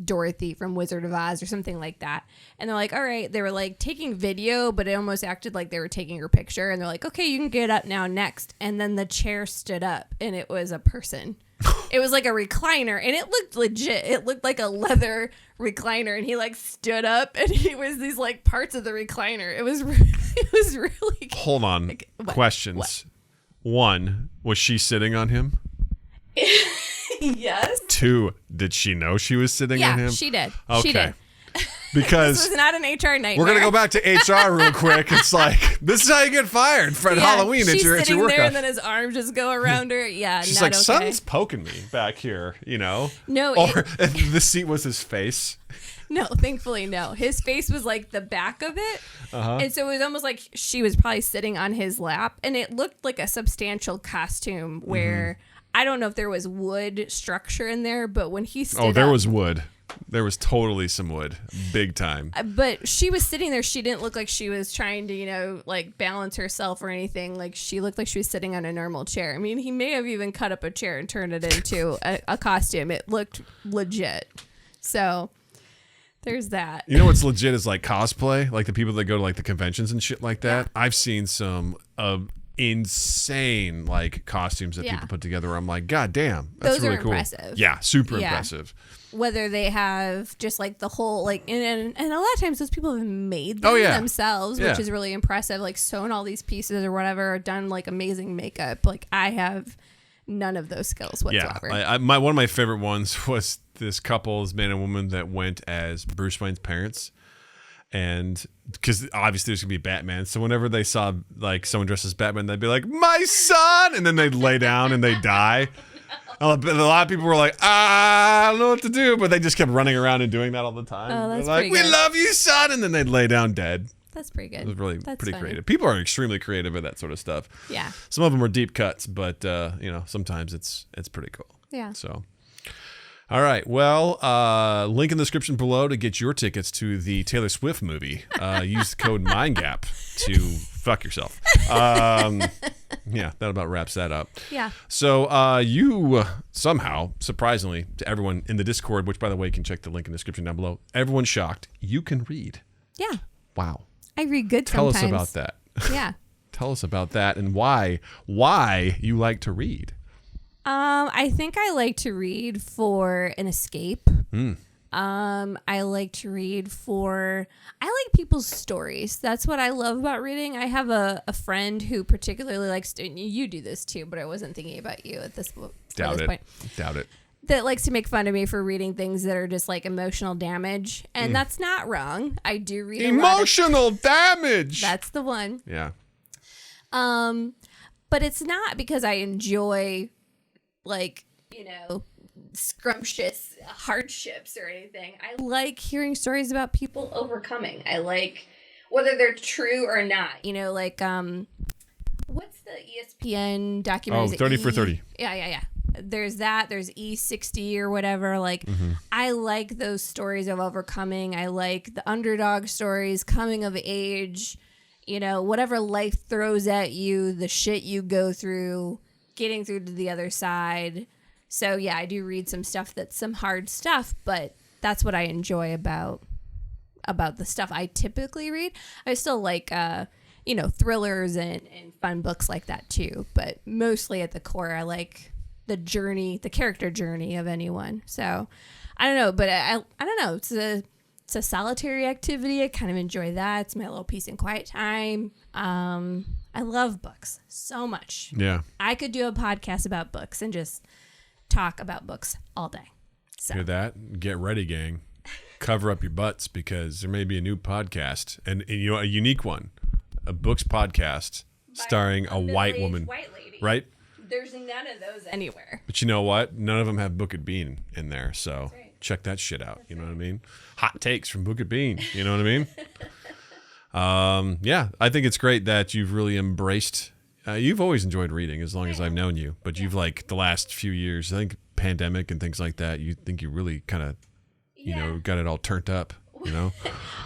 Dorothy from Wizard of Oz or something like that. And they're like, all right, they were like taking video, but it almost acted like they were taking her picture. And they're like, okay, you can get up now, next. And then the chair stood up and it was a person. It was like a recliner and it looked legit. It looked like a leather recliner and he like stood up and it was these like parts of the recliner. It was really Hold on. like, questions. What? One, was she sitting on him? Yes. Two, did she know she was sitting on him? Yeah, she did. Okay. She did. Because this was not an HR nightmare. we're going to go back to HR real quick. It's like, this is how you get fired for Halloween at your work. She's sitting there and then his arms just go around her. Yeah, she's not like, okay. something's poking me back here, No. Or the seat was his face. No, thankfully, no. His face was like the back of it. And so it was almost like she was probably sitting on his lap. And it looked like a substantial costume where I don't know if there was wood structure in there, but when he stood there up, was wood. There was totally some wood, big time. But she was sitting there. She didn't look like she was trying to, like balance herself or anything. Like she looked like she was sitting on a normal chair. I mean, he may have even cut up a chair and turned it into a costume. It looked legit. So there's that. You know what's legit is like cosplay, like the people that go to like the conventions and shit like that. I've seen some insane like costumes that people put together. I'm like, God damn, that's Those really are cool. impressive. Yeah, super impressive. Whether they have just like the whole like and a lot of times those people have made them themselves, which is really impressive. Like sewn all these pieces or whatever, or done like amazing makeup. Like I have none of those skills whatsoever. Yeah, one of my favorite ones was this couple, this man and woman that went as Bruce Wayne's parents. And because obviously there's gonna be Batman, so whenever they saw like someone dressed as Batman, they'd be like, "My son," and then they'd lay down and they'd die. A lot of people were like, I don't know what to do, but they just kept running around and doing that all the time. Oh, that's They're like, pretty we good. love you, son, and then they'd lay down dead. That's pretty good. It was really That's pretty funny. creative. People are extremely creative at that sort of stuff. Yeah. Some of them are deep cuts, but sometimes it's pretty cool. Yeah. So. All right. Well, link in the description below to get your tickets to the Taylor Swift movie. Use the code MINDGAP to fuck yourself. Yeah, that about wraps that up. Yeah. So you somehow, surprisingly to everyone in the Discord, which by the way, you can check the link in the description down below, everyone's shocked. You can read. Yeah. Wow. I read good Tell sometimes. us about that. Yeah. Tell us about that and why you like to read. I think I like to read for an escape. I like to read I like people's stories. That's what I love about reading. I have a friend who particularly likes to, and you do this too, but I wasn't thinking about you at this point. Doubt it. That likes to make fun of me for reading things that are just like emotional damage. And that's not wrong. I do read emotional damage. That's the one. Yeah. But it's not because I enjoy like, scrumptious hardships or anything. I like hearing stories about people overcoming. I like whether they're true or not. What's the ESPN documentary? 30 for 30. Yeah. There's that. There's E60 or whatever. Like, I like those stories of overcoming. I like the underdog stories, coming of age, whatever life throws at you, the shit you go through, getting through to the other side. So yeah, I do read some stuff that's some hard stuff, but that's what I enjoy about the stuff I typically read. I still like thrillers and fun books like that too, but mostly at the core I like the character journey of anyone. So I don't know, but I don't know, it's a solitary activity. I kind of enjoy that. It's my little peace and quiet time. I love books so much. Yeah. I could do a podcast about books and just talk about books all day. So. Hear that? Get ready, gang. Cover up your butts because there may be a new podcast and a unique one, a books podcast starring a white woman, white lady. Right? There's none of those anywhere. But you know what? None of them have Book It Bean in there, so check that shit out. That's what I mean? Hot takes from Book It Bean. You know what I mean? Yeah, I think it's great that you've really embraced. You've always enjoyed reading as long as I've known you, but you've the last few years, I think pandemic and things like that, you think you really kind of, got it all turned up,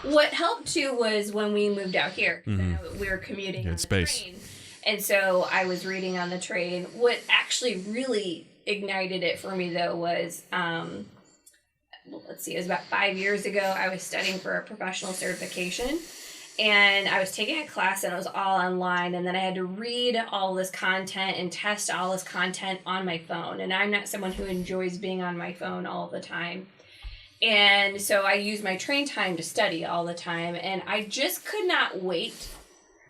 What helped too was when we moved out here, because we were commuting on the train. And so I was reading on the train. What actually really ignited it for me though was, let's see, it was about 5 years ago. I was studying for a professional certification. And I was taking a class and it was all online, and then I had to read all this content and test all this content on my phone. And I'm not someone who enjoys being on my phone all the time. And so I use my train time to study all the time. And I just could not wait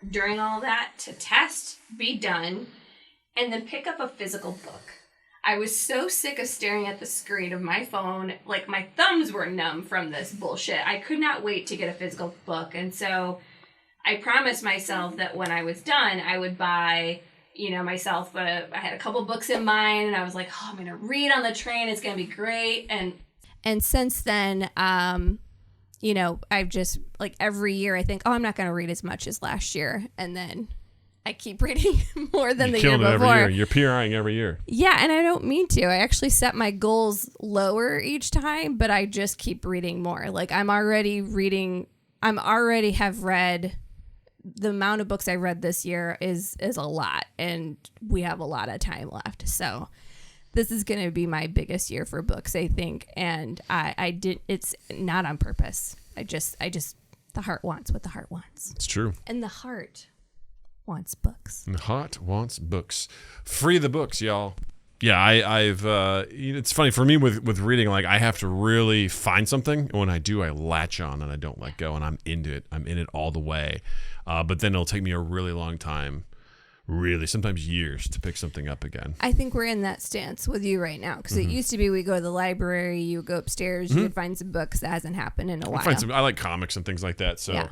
during all that to test, be done, and then pick up a physical book. I was so sick of staring at the screen of my phone. Like, my thumbs were numb from this bullshit. I could not wait to get a physical book. And so I promised myself that when I was done, I would buy, myself, I had a couple books in mind, and I was like, oh, I'm going to read on the train. It's going to be great. And since then, I've just, every year I think, oh, I'm not going to read as much as last year. And then I keep reading more than the year before. Every year. You're PRing every year. Yeah, and I don't mean to. I actually set my goals lower each time, but I just keep reading more. I'm already have read, the amount of books I read this year is a lot, and we have a lot of time left. So this is going to be my biggest year for books, I think, and it's not on purpose. I just the heart wants what the heart wants. It's true. And the heart wants books. Hot wants books. Free the books, y'all. Yeah, I've. It's funny for me with reading. Like I have to really find something. And when I do, I latch on and I don't let go, and I'm into it. I'm in it all the way. But then it'll take me a really long time, really sometimes years, to pick something up again. I think we're in that stance with you right now because it used to be we go to the library, you would go upstairs, you would find some books. That hasn't happened in a while. I like comics and things like that. So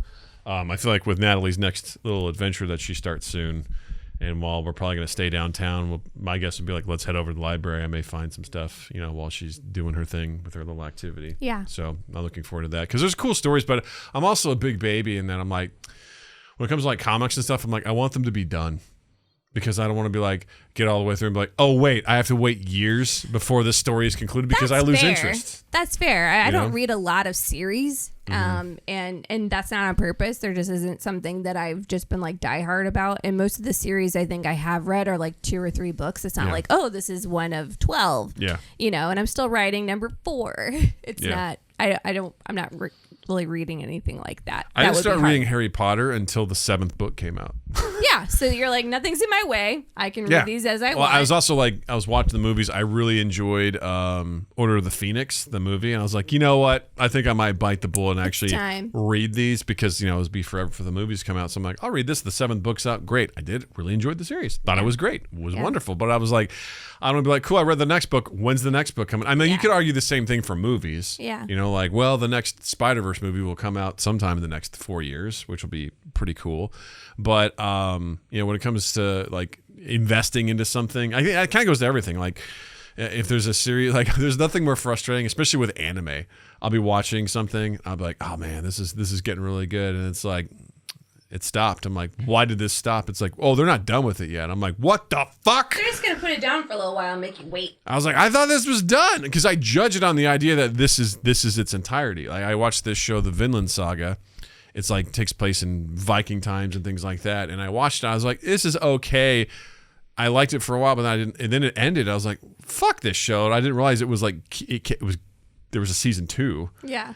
I feel like with Natalie's next little adventure that she starts soon. And while we're probably going to stay downtown, my guess would be like, let's head over to the library. I may find some stuff, while she's doing her thing with her little activity. Yeah. So I'm looking forward to that because there's cool stories, but I'm also a big baby. And then I'm like, when it comes to like comics and stuff, I'm like, I want them to be done because I don't want to be like, get all the way through and be like, oh, wait, I have to wait years before this story is concluded because I lose interest. That's fair. I don't read a lot of series. And that's not on purpose. There just isn't something that I've just been like diehard about. And most of the series I think I have read are like 2 or 3 books. It's not like, oh, this is one of 12. Yeah. And I'm still writing number 4. It's not. I'm not really reading anything like that. I didn't start reading Harry Potter until the 7th book came out. Yeah. So you're like, nothing's in my way. I can read these as I want. I was also like, I was watching the movies. I really enjoyed Order of the Phoenix, the movie. And I was like, you know what? I think I might bite the bullet and actually read these because, it was be forever for the movies to come out. So I'm like, I'll read this. The 7th book's out. Great. I did. Really enjoyed the series. Thought it was great. It was wonderful. But I was like, I'm going to be like, cool, I read the next book. When's the next book coming? I mean, you could argue the same thing for movies. Yeah. Like, well, the next Spider-Verse movie will come out sometime in the next 4 years, which will be pretty cool. But, when it comes to like investing into something, I think it kind of goes to everything. Like if there's a series, like there's nothing more frustrating, especially with anime. I'll be watching something. I'll be like, oh man, this is getting really good. And it's like, it stopped. I'm like, why did this stop? It's like, oh, they're not done with it yet. I'm like, what the fuck? They're just going to put it down for a little while and make you wait. I was like, I thought this was done because I judge it on the idea that this is its entirety. Like I watched this show, the Vinland Saga. It's like takes place in Viking times and things like that. And I watched it. I was like, this is okay. I liked it for a while, but I didn't. And then it ended. I was like, fuck this show. And I didn't realize it was like there was a season 2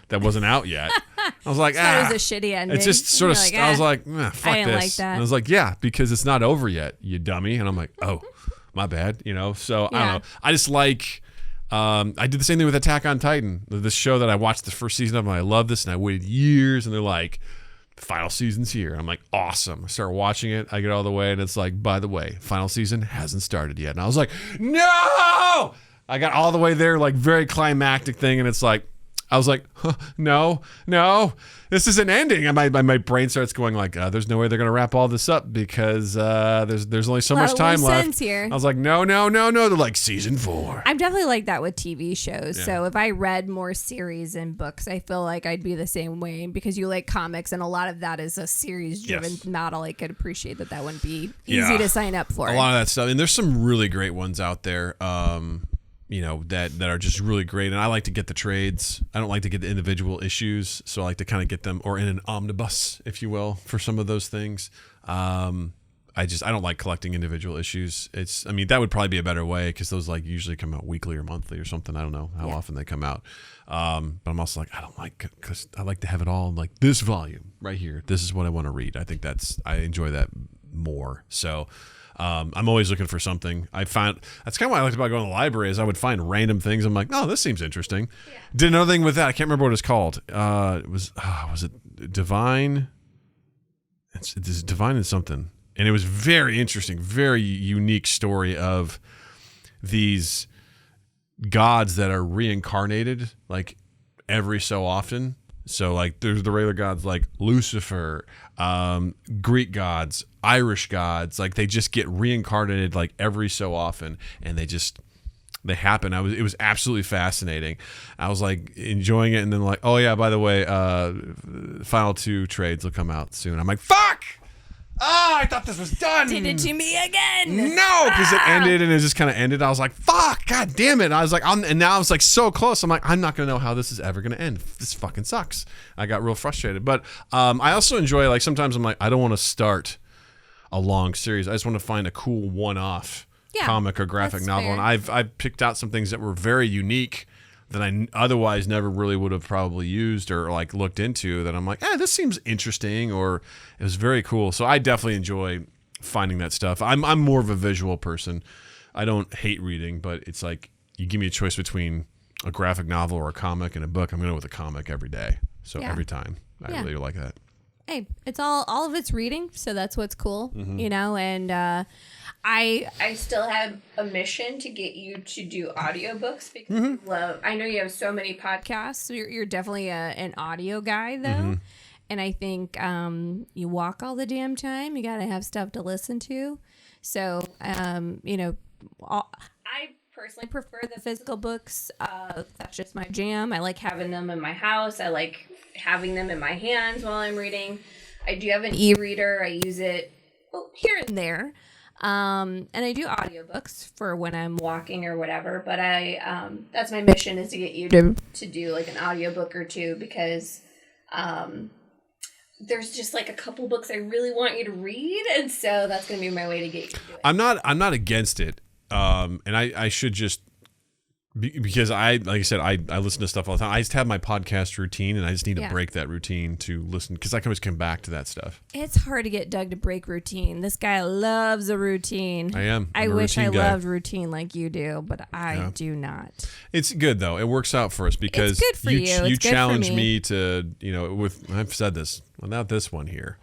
that wasn't out yet. I was like, it was a shitty ending. It's just sort of, I was like, fuck I didn't this. like that. And I was like, yeah, because it's not over yet, you dummy. And I'm like, oh, my bad, So I don't know. I just like, I did the same thing with Attack on Titan, this show that I watched the first season of, and I love this, and I waited years, and they're like, final season's here. I'm like, awesome. I start watching it. I get all the way, and it's like, by the way, final season hasn't started yet. And I was like, no! I got all the way there, like very climactic thing, and it's like, I was like, huh, no, this isn't ending. And my brain starts going like, there's no way they're going to wrap all this up because there's only so much time left. Here. I was like, no. They're like season 4. I'm definitely like that with TV shows. Yeah. So if I read more series and books, I feel like I'd be the same way because you like comics and a lot of that is a series driven model. I could appreciate that wouldn't be easy to sign up for. A lot of that stuff. And there's some really great ones out there. That are just really great. And I like to get the trades. I don't like to get the individual issues. So I like to kind of get them or in an omnibus, if you will, for some of those things. I don't like collecting individual issues. That would probably be a better way because those like usually come out weekly or monthly or something. I don't know how often they come out. But I'm also like, I don't like because I like to have it all in like this volume right here. This is what I want to read. I think I enjoy that more. So I'm always looking for something. I found that's kind of what I liked about going to the library is I would find random things. I'm like, oh, this seems interesting. Yeah. Did another thing with that. I can't remember what it's called. Was it Divine? It's Divine and something. And it was very interesting, very unique story of these gods that are reincarnated like every so often. So like there's the regular gods like Lucifer, Greek gods, Irish gods, like they just get reincarnated like every so often and they happen. It was absolutely fascinating. I was like enjoying it and then like, oh yeah, by the way, final 2 trades will come out soon. I'm like, fuck! I thought this was done. Did it to me again. No, because it ended and it just kind of ended. I was like, fuck, god damn it. I was like, and now I was like so close. I'm like, I'm not going to know how this is ever going to end. This fucking sucks. I got real frustrated. But I also enjoy, like, sometimes I'm like, I don't want to start a long series. I just want to find a cool one-off comic or graphic novel. Fair. And I've picked out some things that were very unique that I otherwise never really would have probably used or like looked into that I'm like, this seems interesting or it was very cool. So I definitely enjoy finding that stuff. I'm more of a visual person. I don't hate reading, but it's like you give me a choice between a graphic novel or a comic and a book. I'm going to go with a comic every day. So every time. I really like that. Hey, it's all of it's reading, so that's what's cool, you know, and I still have a mission to get you to do audiobooks because you love, I know you have so many podcasts, so you're definitely an audio guy though. And I think you walk all the damn time, you got to have stuff to listen to. So, you know, I personally prefer the physical books. That's just my jam. I like having them in my house. I like having them in my hands while I'm reading. I do have an e-reader. I use it here and there. And I do audiobooks for when I'm walking or whatever. But that's my mission, is to get you to do like an audiobook or two, because there's just like a couple books I really want you to read. And so that's going to be my way to get you to do it. I'm not against it. And I should just, because like I said, I listen to stuff all the time. I just have my podcast routine, and I just need to break that routine to listen, because I can always come back to that stuff. It's hard to get Doug to break routine. This guy loves a routine. I wish I loved routine like you do, but I do not. It's good though. It works out for us because it's good for you. You challenge me to, you know, I've said this, without this one here,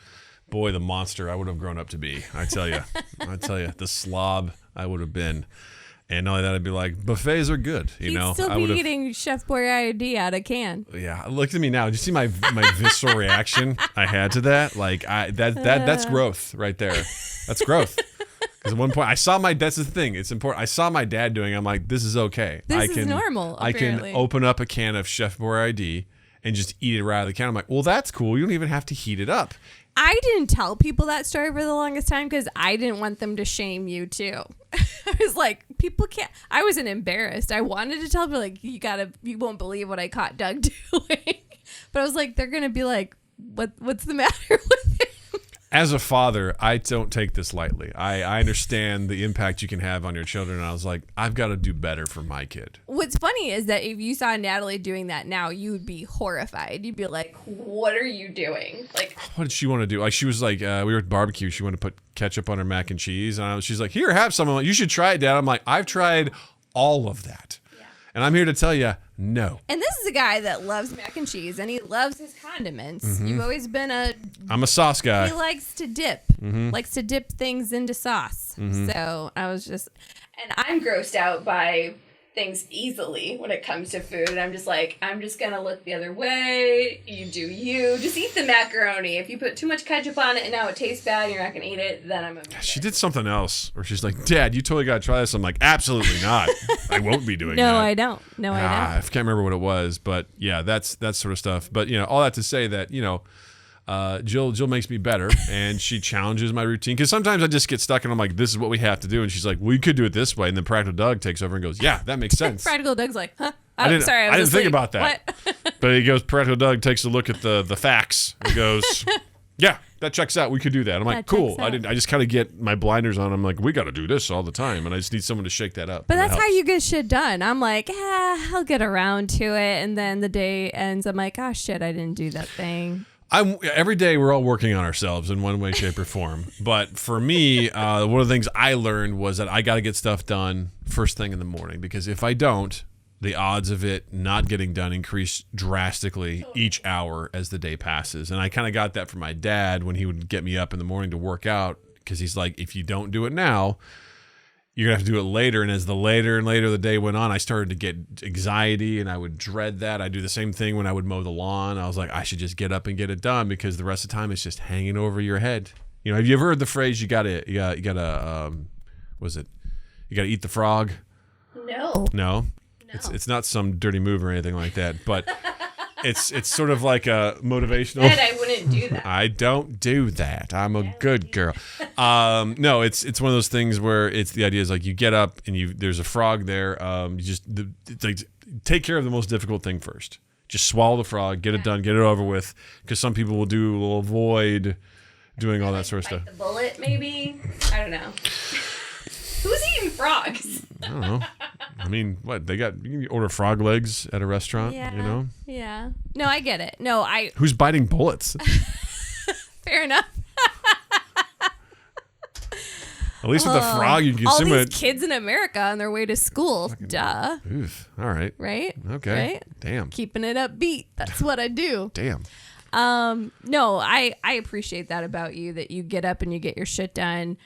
boy, the monster I would have grown up to be. I tell you, the slob I would have been. And not only that, I'd be like, buffets are good. You'd still be eating Chef Boyardee out of can. Yeah, look at me now. Did you see my visceral reaction I had to that? Like, that's growth right there. That's growth. Because at one point, that's the thing. It's important. I saw my dad doing it. I'm like, this is okay. This is normal, apparently. I can open up a can of Chef Boyardee and just eat it right out of the can. I'm like, well, that's cool. You don't even have to heat it up. I didn't tell people that story for the longest time because I didn't want them to shame you too. I was like, people can't. I wasn't embarrassed. I wanted to tell people, like, you won't believe what I caught Doug doing. But I was like, they're gonna be like, what's the matter with him? As a father, I don't take this lightly. I understand the impact you can have on your children, and I was like, I've got to do better for my kid. What's funny is that if you saw Natalie doing that now, you would be horrified. You'd be like, what are you doing? Like, what did she want to do? Like, she was like, we were at barbecue. She wanted to put ketchup on her mac and cheese, and she's like, here, have some. I'm like, you should try it, Dad. I'm like, I've tried all of that. And I'm here to tell you, no. And this is a guy that loves mac and cheese, and he loves his condiments. You've always been I'm a sauce guy. He likes to dip. Likes to dip things into sauce. So I was just... And I'm grossed out by things easily when it comes to food. And I'm just like, I'm just going to look the other way. You do you. Just eat the macaroni. If you put too much ketchup on it and now it tastes bad and you're not going to eat it, then I'm... She did something else. Or she's like, Dad, you totally got to try this. I'm like, absolutely not. I won't be doing that. No, I don't. I don't. I can't remember what it was. But yeah, that's sort of stuff. But, you know, all that to say that, you know, Jill makes me better, and she challenges my routine, because sometimes I just get stuck and I'm like, this is what we have to do, and she's like, we could do it this way, and then Practical Doug takes over and goes, yeah, that makes sense. Practical Doug's like, huh? I didn't think about that. What? But he goes, Practical Doug takes a look at the facts and goes, yeah, that checks out. We could do that. I'm like, cool. I just kind of get my blinders on. I'm like, we got to do this all the time, and I just need someone to shake that up. But that's how you get shit done. I'm like, I'll get around to it, and then the day ends. I'm like, oh shit, I didn't do that thing. Every day we're all working on ourselves in one way, shape, or form. But for me, one of the things I learned was that I got to get stuff done first thing in the morning, because if I don't, the odds of it not getting done increase drastically each hour as the day passes. And I kind of got that from my dad when he would get me up in the morning to work out, because he's like, if you don't do it now, you're going to have to do it later. And as the later and later the day went on, I started to get anxiety, and I would dread that. I do the same thing when I would mow the lawn. I was like, I should just get up and get it done, because the rest of the time it's just hanging over your head. You know, have you ever heard the phrase, you gotta eat the frog? No. It's not some dirty move or anything like that, but it's sort of like a motivational. Ed, I wouldn't do that. I don't do that. I'm a good girl. No, it's one of those things where it's the idea is like you get up and there's a frog there. It's like, take care of the most difficult thing first. Just swallow the frog, get it done, get it over with. Because some people will avoid doing all that sort of stuff. The bullet, maybe. I don't know. Who's eating frogs? I don't know. I mean, what you can order frog legs at a restaurant, yeah, you know? Yeah. No, I get it. No, Who's biting bullets? Fair enough. At least with the frog, you can all consume these it. kids in America on their way to school. Duh. Oof. All right. Right? Okay. Right? Damn. Keeping it upbeat. That's what I do. Damn. No, I appreciate that about you, that you get up and you get your shit done.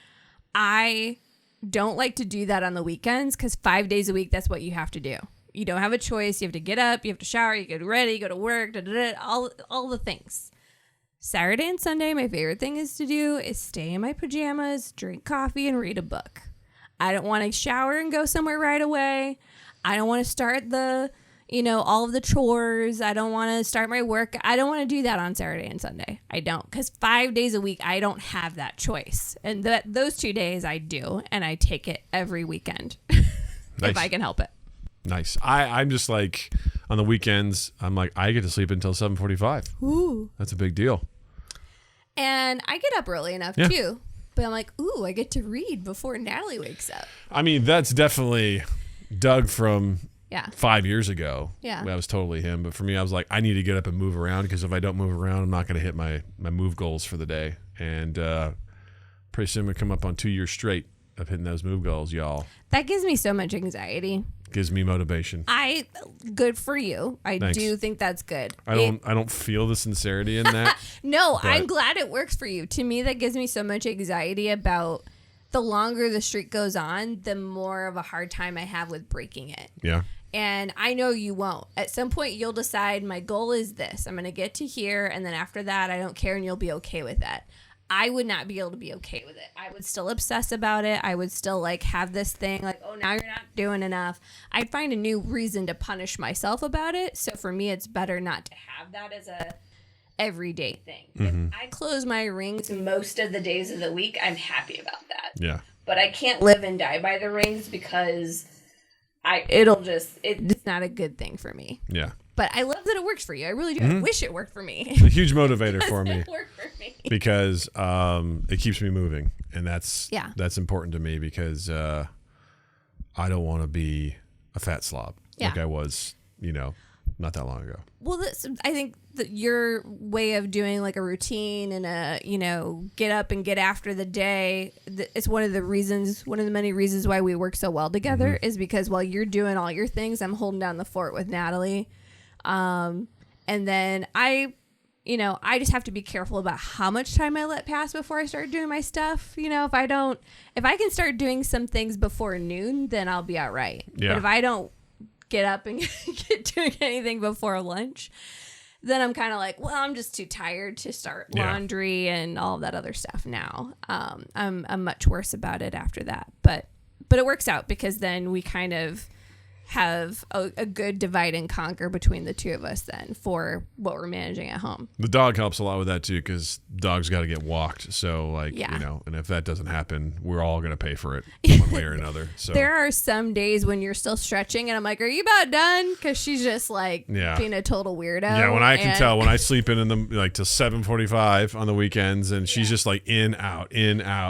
I don't like to do that on the weekends because 5 days a week, that's what you have to do. You don't have a choice. You have to get up, you have to shower, you get ready, go to work, all the things. Saturday and Sunday, my favorite thing is to do is stay in my pajamas, drink coffee, and read a book. I don't want to shower and go somewhere right away. I don't want to start all of the chores. I don't want to start my work. I don't want to do that on Saturday and Sunday. I don't, because 5 days a week, I don't have that choice. And those 2 days I do, and I take it every weekend if I can help it. Nice. I'm just like, on the weekends, I'm like, I get to sleep until 7:45. Ooh. That's a big deal. And I get up early enough too. But I'm like, ooh, I get to read before Natalie wakes up. I mean, that's definitely Doug from 5 years ago. Yeah. That was totally him. But for me, I was like, I need to get up and move around, because if I don't move around, I'm not going to hit my move goals for the day. And pretty soon we come up on 2 years straight of hitting those move goals, y'all. That gives me so much anxiety. Gives me motivation. Good for you. I Thanks. do think that's good. I don't feel the sincerity in that. No, I'm glad it works for you. To me, that gives me so much anxiety about the longer the streak goes on, the more of a hard time I have with breaking it. Yeah. And I know you won't. At some point, you'll decide my goal is this. I'm going to get to here. And then after that, I don't care. And you'll be okay with that. I would not be able to be okay with it. I would still obsess about it. I would still have this thing oh, now you're not doing enough. I'd find a new reason to punish myself about it. So for me, it's better not to have that as a everyday thing. Mm-hmm. If I close my rings most of the days of the week, I'm happy about that. Yeah. But I can't live and die by the rings because it's not a good thing for me. Yeah. But I love that it works for you. I really do. I wish it worked for me. It's a huge motivator for me. It worked for me. Because it keeps me moving, and that's important to me, because I don't want to be a fat slob like I was, not that long ago. Well, I think that your way of doing a routine and get up and get after the day, it's one of the many reasons why we work so well together is because while you're doing all your things, I'm holding down the fort with Natalie. And then I just have to be careful about how much time I let pass before I start doing my stuff. If I can start doing some things before noon, then I'll be all right. Yeah. But if I don't get up and get doing anything before lunch, then I'm kind of like, well, I'm just too tired to start laundry and all that other stuff now. I'm much worse about it after that. But it works out because then we kind of have a good divide and conquer between the two of us then for what we're managing at home. The dog helps a lot with that too, because dog's got to get walked. So and if that doesn't happen, we're all going to pay for it one way or another. So there are some days when you're still stretching and I'm like, are you about done? Because she's just being a total weirdo. Yeah, when I can tell when I sleep in the till 7:45 on the weekends, and she's just in, out,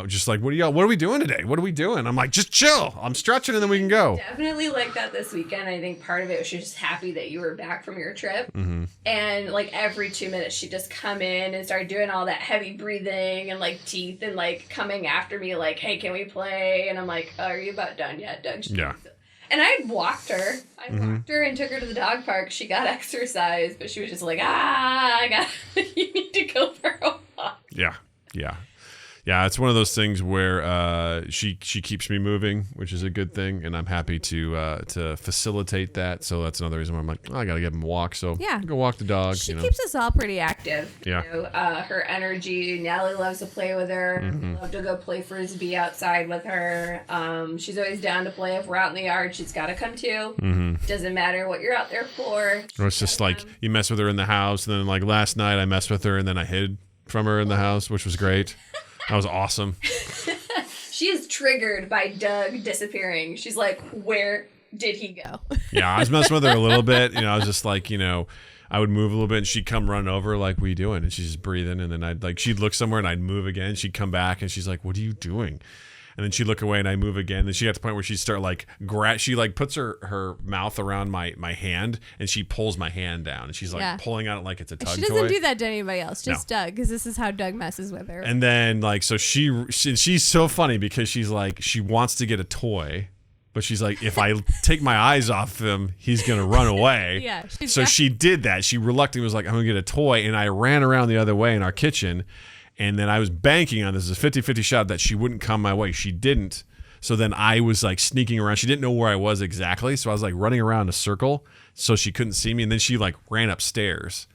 just what are we doing today? What are we doing? I'm like, just chill. I'm stretching and then we can go. Definitely like that this weekend. I think part of it was she was just happy that you were back from your trip. Mm-hmm. And every 2 minutes she'd just come in and start doing all that heavy breathing and teeth and coming after me hey, can we play? And I'm like, oh, are you about done yet, Doug? And I walked her. I walked her and took her to the dog park. She got exercise, but she was just you need to go for a walk. Yeah, it's one of those things where she keeps me moving, which is a good thing, and I'm happy to facilitate that. So that's another reason why I'm like, I gotta give him a walk. So go walk the dog. She keeps us all pretty active. Yeah. Her energy. Natalie loves to play with her. Love to go play frisbee outside with her. She's always down to play. If we're out in the yard, she's got to come too. Doesn't matter what you're out there for. Or it's just you mess with her in the house, and then last night I messed with her, and then I hid from her in the house, which was great. That was awesome. She is triggered by Doug disappearing. She's like, where did he go? Yeah, I was messing with her a little bit. I was just I would move a little bit and she'd come run over what are you doing? And she's just breathing. And then she'd look somewhere and I'd move again. She'd come back and she's like, what are you doing? And then she'd look away and I move again. Then she got to the point where she'd start like she like puts her mouth around my hand and she pulls my hand down and she's like pulling on it like it's a tug toy. She doesn't do that to anybody else, just Doug, because this is how Doug messes with her. And then like so she's so funny because she's like she wants to get a toy, but she's like, if I take my eyes off him, he's gonna run away. So she did that. She reluctantly was like, I'm gonna get a toy, and I ran around the other way in our kitchen. And then I was banking on this is a 50-50 shot that she wouldn't come my way. She didn't. So then I was like sneaking around. She didn't know where I was exactly. So I was like running around in a circle so she couldn't see me. And then she like ran upstairs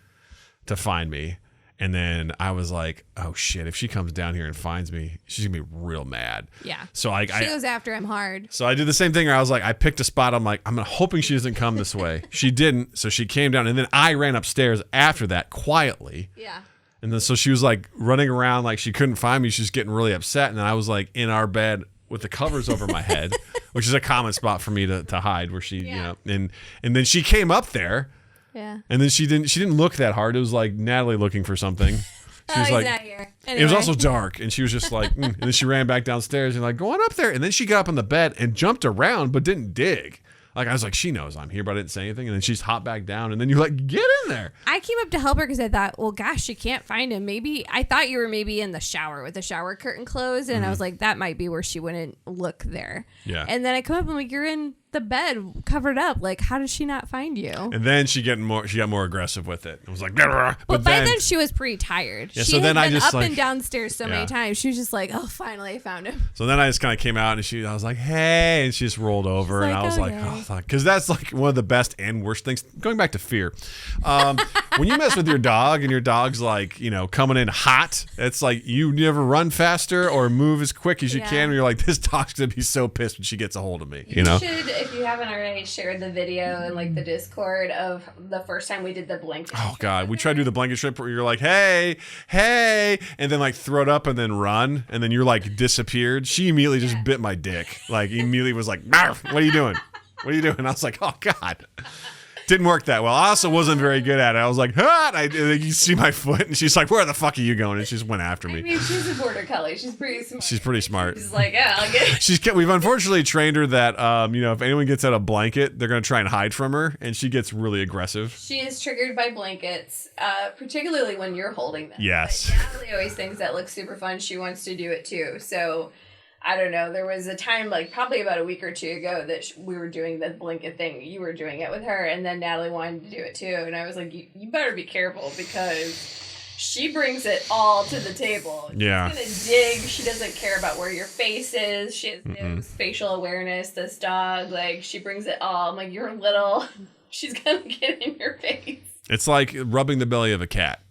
to find me. And then I was like, oh shit, if she comes down here and finds me, she's gonna be real mad. Yeah. So she goes after him hard. So I did the same thing. I was like, I picked a spot. I'm like, I'm hoping she doesn't come this way. She didn't. So she came down. And then I ran upstairs after that quietly. Yeah. And then so she was like running around like she couldn't find me. She was getting really upset. And then I was like in our bed with the covers over my head, which is a common spot for me to hide where she, you know, and then she came up there. Yeah. And then she didn't look that hard. It was like Natalie looking for something. She was like, he's not here. Anyway. It was also dark. And she was just like, and then she ran back downstairs and like, go on up there. And then she got up on the bed and jumped around, but didn't dig. Like, I was like, she knows I'm here, but I didn't say anything. And then she's hopped back down. And then you're like, get in there. I came up to help her because I thought, well, gosh, she can't find him. I thought you were maybe in the shower with the shower curtain closed. And I was like, that might be where she wouldn't look there. Yeah. And then I come up and I'm like, you're in the bed covered up. Like, how did she not find you? And then she got more aggressive with it. It was like, "Grr." But by then she was pretty tired. Yeah, she so then had I been just up like, and downstairs so many times. She was just like, oh, finally I found him. So then I just kind of came out and I was like, hey, and she just rolled over and I was like, oh, fuck. Because that's like one of the best and worst things. Going back to fear. When you mess with your dog and your dog's like, you know, coming in hot, it's like you never run faster or move as quick as you can. And you're like, this dog's going to be so pissed when she gets a hold of me. You know? You should, if you haven't already, share the video in like the Discord of the first time we did the blanket. Oh, God. We tried to do the blanket strip where you're like, hey, and then like throw it up and then run. And then you're like disappeared. She immediately just bit my dick. Like immediately was like, what are you doing? What are you doing? And I was like, oh, God. Didn't work that well. I also wasn't very good at it. I was like, you see my foot? And she's like, where the fuck are you going? And she just went after me. I mean, she's a border collie. She's pretty smart. She's like, yeah, I'll get it. We've unfortunately trained her that, you know, if anyone gets out a blanket, they're going to try and hide from her. And she gets really aggressive. She is triggered by blankets, particularly when you're holding them. Yes. But Natalie always thinks that looks super fun. She wants to do it too. So I don't know. There was a time, like probably about a week or two ago, that we were doing the blanket thing. You were doing it with her, and then Natalie wanted to do it too. And I was like, you better be careful because she brings it all to the table. Yeah. She's gonna dig. She doesn't care about where your face is. She has no spatial awareness. This dog, like, she brings it all. I'm like, you're little. She's gonna get in your face. It's like rubbing the belly of a cat.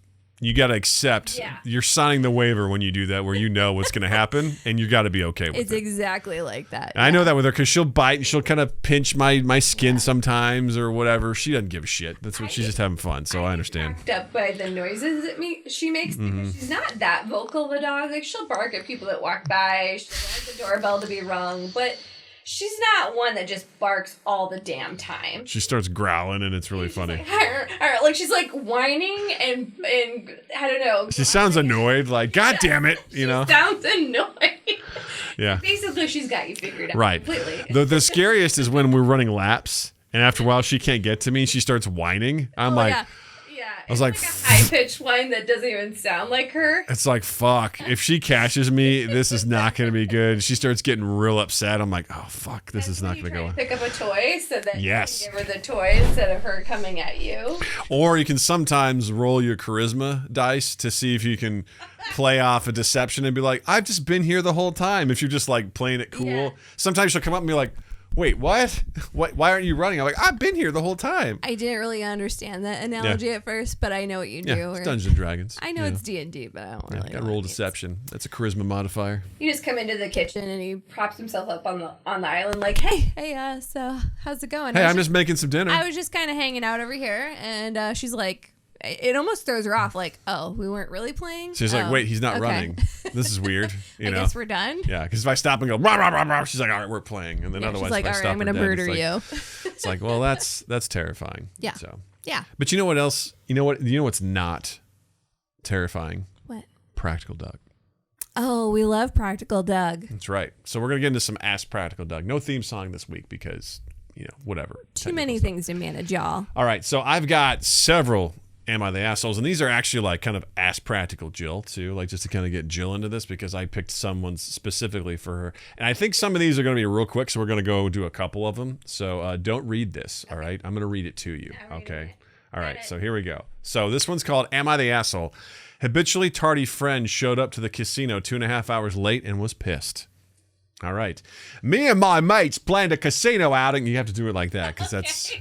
You got to accept. Yeah. You're signing the waiver when you do that, where you know what's going to happen, and you got to be okay with it. It's exactly like that. I know that with her because she'll bite and she'll kind of pinch my skin sometimes or whatever. She doesn't give a shit. That's what she's just having fun. So I understand. Cracked up by the noises that she makes because she's not that vocal of a dog. Like, she'll bark at people that walk by. She'll want the doorbell to be rung, but she's not one that just barks all the damn time. She starts growling and it's really funny. Like she's like whining and I don't know. She sounds annoyed, like, God damn it, you know. Sounds annoyed. Yeah. Basically, she's got you figured out right. completely. The scariest is when we're running laps and after a while she can't get to me. She starts whining. I'm like. Yeah. I was like a high-pitched whine that doesn't even sound like her. It's like, fuck. If she catches me, this is not going to be good. She starts getting real upset. I'm like, oh, fuck. This is not going to go. Pick up a toy so that you can give her the toy instead of her coming at you. Or you can sometimes roll your charisma dice to see if you can play off a deception and be like, I've just been here the whole time. If you're just like playing it cool. Yeah. Sometimes she'll come up and be like, wait, what? Why aren't you running? I'm like, I've been here the whole time. I didn't really understand that analogy at first, but I know what you do. Yeah, it's Dungeons & Dragons. I know it's D&D, but I don't really know. Got roll deception. That's a charisma modifier. You just come into the kitchen and he props himself up on the island like, hey, so how's it going? Hey, I'm just making some dinner. I was just kind of hanging out over here, and she's like, it almost throws her off, like, oh, we weren't really playing? She's like, wait, he's not running. This is weird. I guess we're done? Yeah, because if I stop and go, rah, rah, rah, rah, she's like, all right, we're playing. And then otherwise, she's like, if I all right, stop I'm going to murder you. It's like, well, that's terrifying. Yeah. So. Yeah. But you know what else? You know what's not terrifying? What? Practical dog. Oh, we love Practical Doug. That's right. So we're going to get into some Ask Practical Doug. No theme song this week because, whatever. Too many things to manage, y'all. All right. So I've got several Am I the Assholes? And these are actually like kind of Ask Practical Jill too, like just to kind of get Jill into this because I picked someone specifically for her. And I think some of these are going to be real quick. So we're going to go do a couple of them. So don't read this. All right. I'm going to read it to you. Okay. All right. So here we go. So this one's called Am I the Asshole? Habitually tardy friend showed up to the casino 2.5 hours late and was pissed. All right. Me and my mates planned a casino outing. You have to do it like that because that's...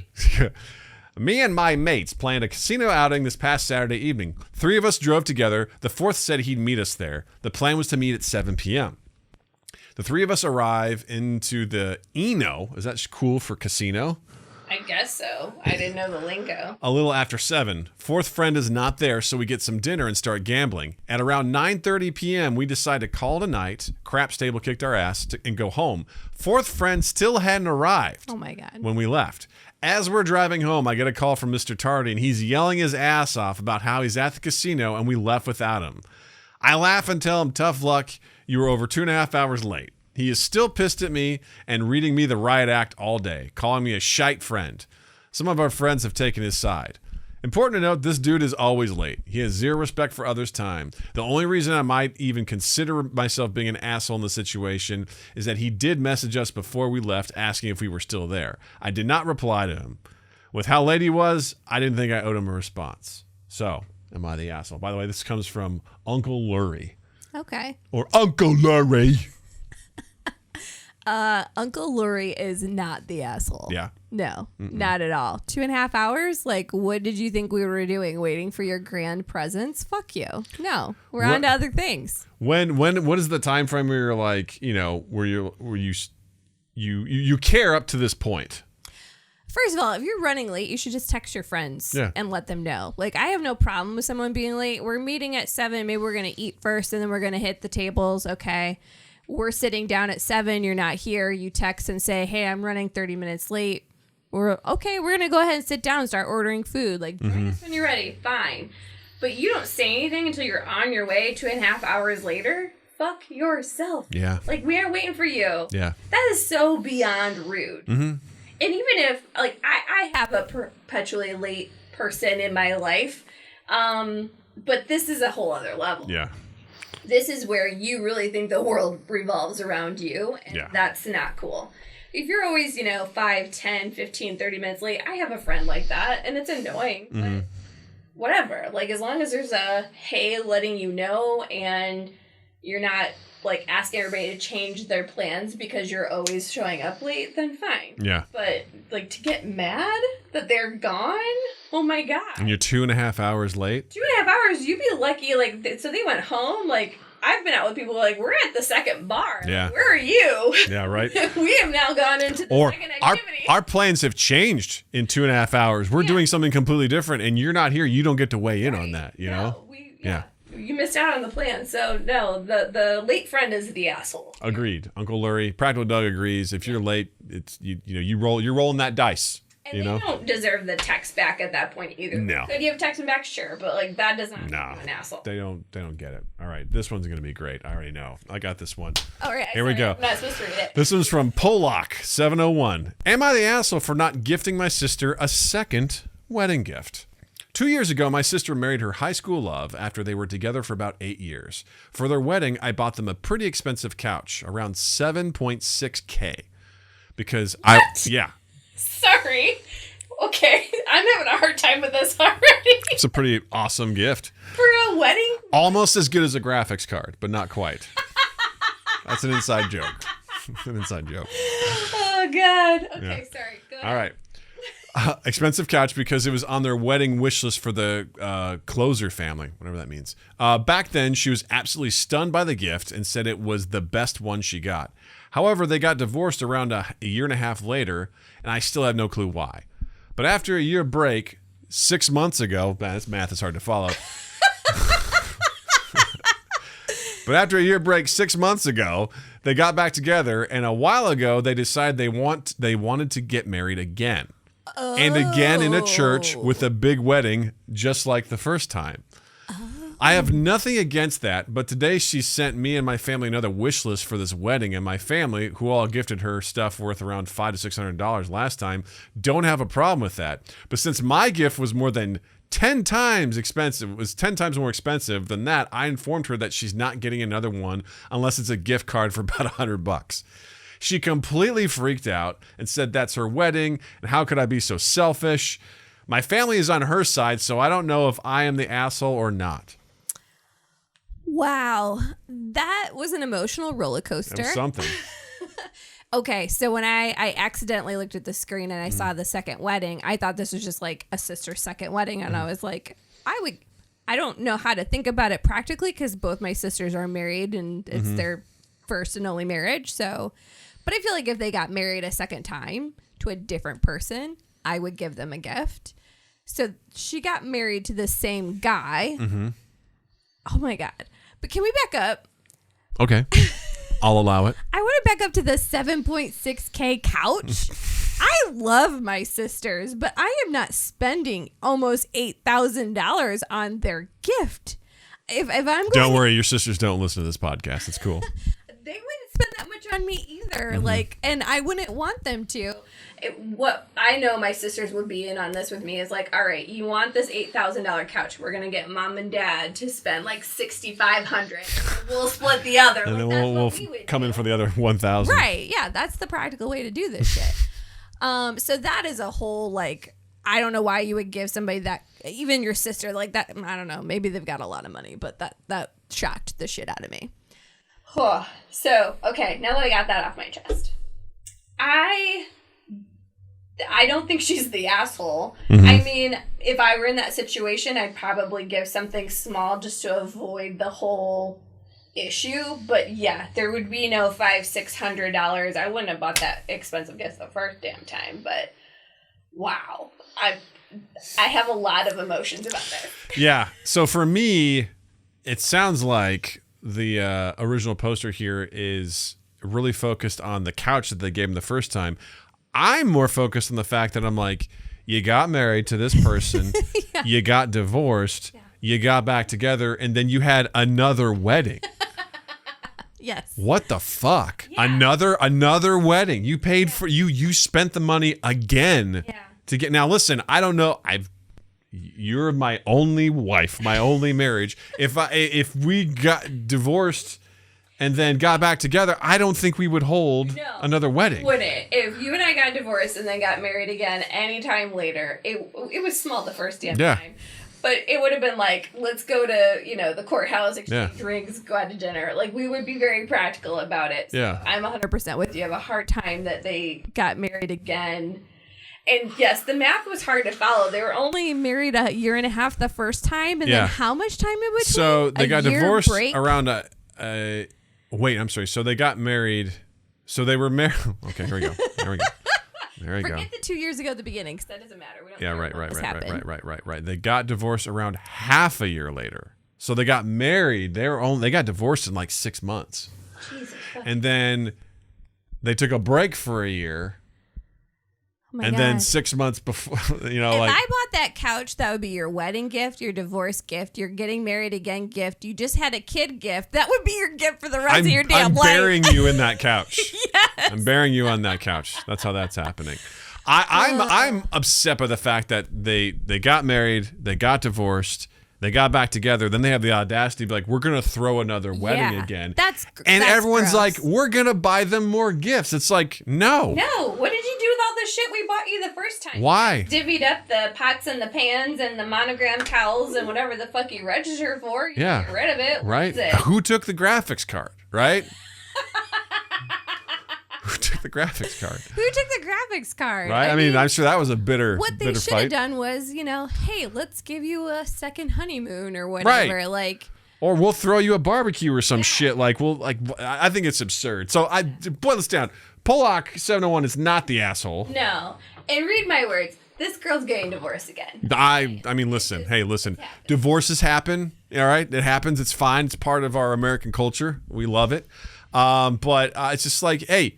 Me and my mates planned a casino outing this past Saturday evening. 3 of us drove together. The 4th said he'd meet us there. The plan was to meet at 7 p.m. The 3 of us arrive into the Eno. Is that cool for casino? I guess so. I didn't know the lingo. A little after 7. 4th friend is not there, so we get some dinner and start gambling. At around 9:30 p.m., we decide to call it a night. Craps table kicked our ass and go home. 4th friend still hadn't arrived. Oh, my God. When we left. As we're driving home, I get a call from Mr. Tardy, and he's yelling his ass off about how he's at the casino, and we left without him. I laugh and tell him, tough luck, you were over 2.5 hours late. He is still pissed at me and reading me the riot act all day, calling me a shite friend. Some of our friends have taken his side. Important to note, this dude is always late. He has zero respect for others' time. The only reason I might even consider myself being an asshole in the situation is that he did message us before we left asking if we were still there. I did not reply to him. With how late he was, I didn't think I owed him a response. So, am I the asshole? By the way, this comes from Uncle Lurie. Okay. Or Uncle Lurie. Uncle Lurie is not the asshole. Yeah. No, not at all. 2.5 hours? Like, what did you think we were doing? Waiting for your grand presents? Fuck you. No, we're on to other things. What is the time frame where you're like, where you care up to this point? First of all, if you're running late, you should just text your friends and let them know. Like, I have no problem with someone being late. We're meeting at 7. Maybe we're going to eat first and then we're going to hit the tables. Okay. We're sitting down at 7. You're not here. You text and say, hey, I'm running 30 minutes late. We're going to go ahead and sit down and start ordering food. Like, join us when you're ready. Fine. But you don't say anything until you're on your way 2.5 hours later. Fuck yourself. Yeah. Like, we are waiting for you. Yeah. That is so beyond rude. Mm-hmm. And even if, like, I have a perpetually late person in my life, but this is a whole other level. Yeah. This is where you really think the world revolves around you, and that's not cool. If you're always, 5, 10, 15, 30 minutes late, I have a friend like that, and it's annoying, but whatever. Like, as long as there's a, hey, letting you know, and you're not, like, asking everybody to change their plans because you're always showing up late, then fine. Yeah. But, like, to get mad that they're gone? Oh, my God. And you're 2.5 hours late? 2.5 hours? You'd be lucky, like, so they went home, like, I've been out with people like, we're at the second bar. Yeah. Like, where are you? Yeah, right. We have now gone into the second activity. Our plans have changed in 2.5 hours. We're doing something completely different, and you're not here. You don't get to weigh in on that, you know? You missed out on the plan. So, no, the late friend is the asshole. Agreed. Uncle Lurie. Practical Doug agrees. If you're late, it's you're rolling that dice. And they don't deserve the text back at that point either. No. Could you have texted back? Sure, but like that does not make you an asshole. They don't get it. All right, this one's gonna be great. I already know. I got this one. All right. Here we go. I'm not supposed to read it. This one's from Polak 701. Am I the asshole for not gifting my sister a second wedding gift? 2 years ago, my sister married her high school love after they were together for about 8 years. For their wedding, I bought them a pretty expensive couch, around $7.6K. Because Sorry. Okay, I'm having a hard time with this already. It's a pretty awesome gift. For a wedding? Almost as good as a graphics card, but not quite. That's an inside joke. An inside joke. Oh, God. Okay, sorry. Go ahead. All right. Expensive couch because it was on their wedding wish list for the closer family, whatever that means. Back then, she was absolutely stunned by the gift and said it was the best one she got. However, they got divorced around a year and a half later, and I still have no clue why. But after a year break, 6 months ago, man, this math is hard to follow. But after a year break 6 months ago, they got back together, and a while ago, they decided they wanted to get married again. And again in a church with a big wedding, just like the first time. I have nothing against that, but today she sent me and my family another wish list for this wedding, and my family, who all gifted her stuff worth around $500 to $600 last time, don't have a problem with that. But since my gift was more than 10 times expensive, was 10 times more expensive than that, I informed her that she's not getting another one unless it's a gift card for about $100. She completely freaked out and said that's her wedding, and how could I be so selfish? My family is on her side, so I don't know if I am the asshole or not. Wow, that was an emotional roller coaster. That was something. Okay, so when I accidentally looked at the screen and I saw the second wedding, I thought this was just like a sister's second wedding, and I was like, I don't know how to think about it practically because both my sisters are married and it's their first and only marriage. So, but I feel like if they got married a second time to a different person, I would give them a gift. So she got married to the same guy. Oh my God. But can we back up? Okay. I'll allow it. I want to back up to the 7.6K couch. I love my sisters, but I am not spending almost $8,000 on their gift. If I'm going, don't worry, your sisters don't listen to this podcast. It's cool. They wouldn't spend that much on me either. And I wouldn't want them to. What I know my sisters would be in on this with me is like, all right, you want this $8,000 couch? We're gonna get mom and dad to spend like $6,500. We'll split the other. And like, then we'll come in for the other 1,000. Right? Yeah, that's the practical way to do this shit. So that is a whole like. I don't know why you would give somebody that, even your sister like that. I don't know. Maybe they've got a lot of money, but that shocked the shit out of me. So okay, now that I got that off my chest, I don't think she's the asshole. I mean, if I were in that situation, I'd probably give something small just to avoid the whole issue. But yeah, there would be no $500-$600. I wouldn't have bought that expensive gift the first damn time. But wow, I have a lot of emotions about this. Yeah. So for me, it sounds like the original poster here is really focused on the couch that they gave him the first time. I'm more focused on the fact that I'm like, you got married to this person, you got divorced, you got back together, and then you had another wedding. Yes. What the fuck? Yeah. Another wedding. You paid for you spent the money again to get. Now listen, I don't know. You're my only wife, my only marriage. If we got divorced and then got back together, I don't think we would hold another wedding. Wouldn't. If you and I got divorced and then got married again anytime later, it was small the first damn time. But it would have been like, let's go to, the courthouse, exchange drinks, go out to dinner. Like, we would be very practical about it. So I'm 100% with you. I have a hard time that they got married again. And yes, the math was hard to follow. They were only married a year and a half the first time. And then how much time in between? So they got divorced around wait, I'm sorry. So they got married. So they were married. Okay, here we go. There we go. Forget the 2 years ago at the beginning, because that doesn't matter. We don't care right. They got divorced around half a year later. So they got married. They got divorced in like 6 months. Jesus. And then they took a break for a year. Oh and then 6 months before, if I bought that couch, that would be your wedding gift, your divorce gift, your getting married again gift. You just had a kid gift. That would be your gift for the rest of your damn life. I'm burying you in that couch. Yes. I'm burying you on that couch. That's how that's happening. I'm upset by the fact that they got married, they got divorced, they got back together, then they have the audacity to be like, we're going to throw another wedding again. That's everyone's gross. like, we're going to buy them more gifts. It's like, no. No. What did you do with all the shit we bought you the first time? Why? Divvied up the pots and the pans and the monogram towels and whatever the fuck you register for. You get rid of it. Right. Who took the graphics card, right? Who took the graphics card? Right? I mean, I'm sure that was a bitter fight. What they should have done was, hey, let's give you a second honeymoon or whatever. Right. Like, or we'll throw you a barbecue or some shit. I think it's absurd. So I boil this down. Pollock 701 is not the asshole. No. And read my words. This girl's getting divorced again. I mean, listen. Hey, listen. Divorces happen. All right? It happens. It's fine. It's part of our American culture. We love it. But it's just like, hey,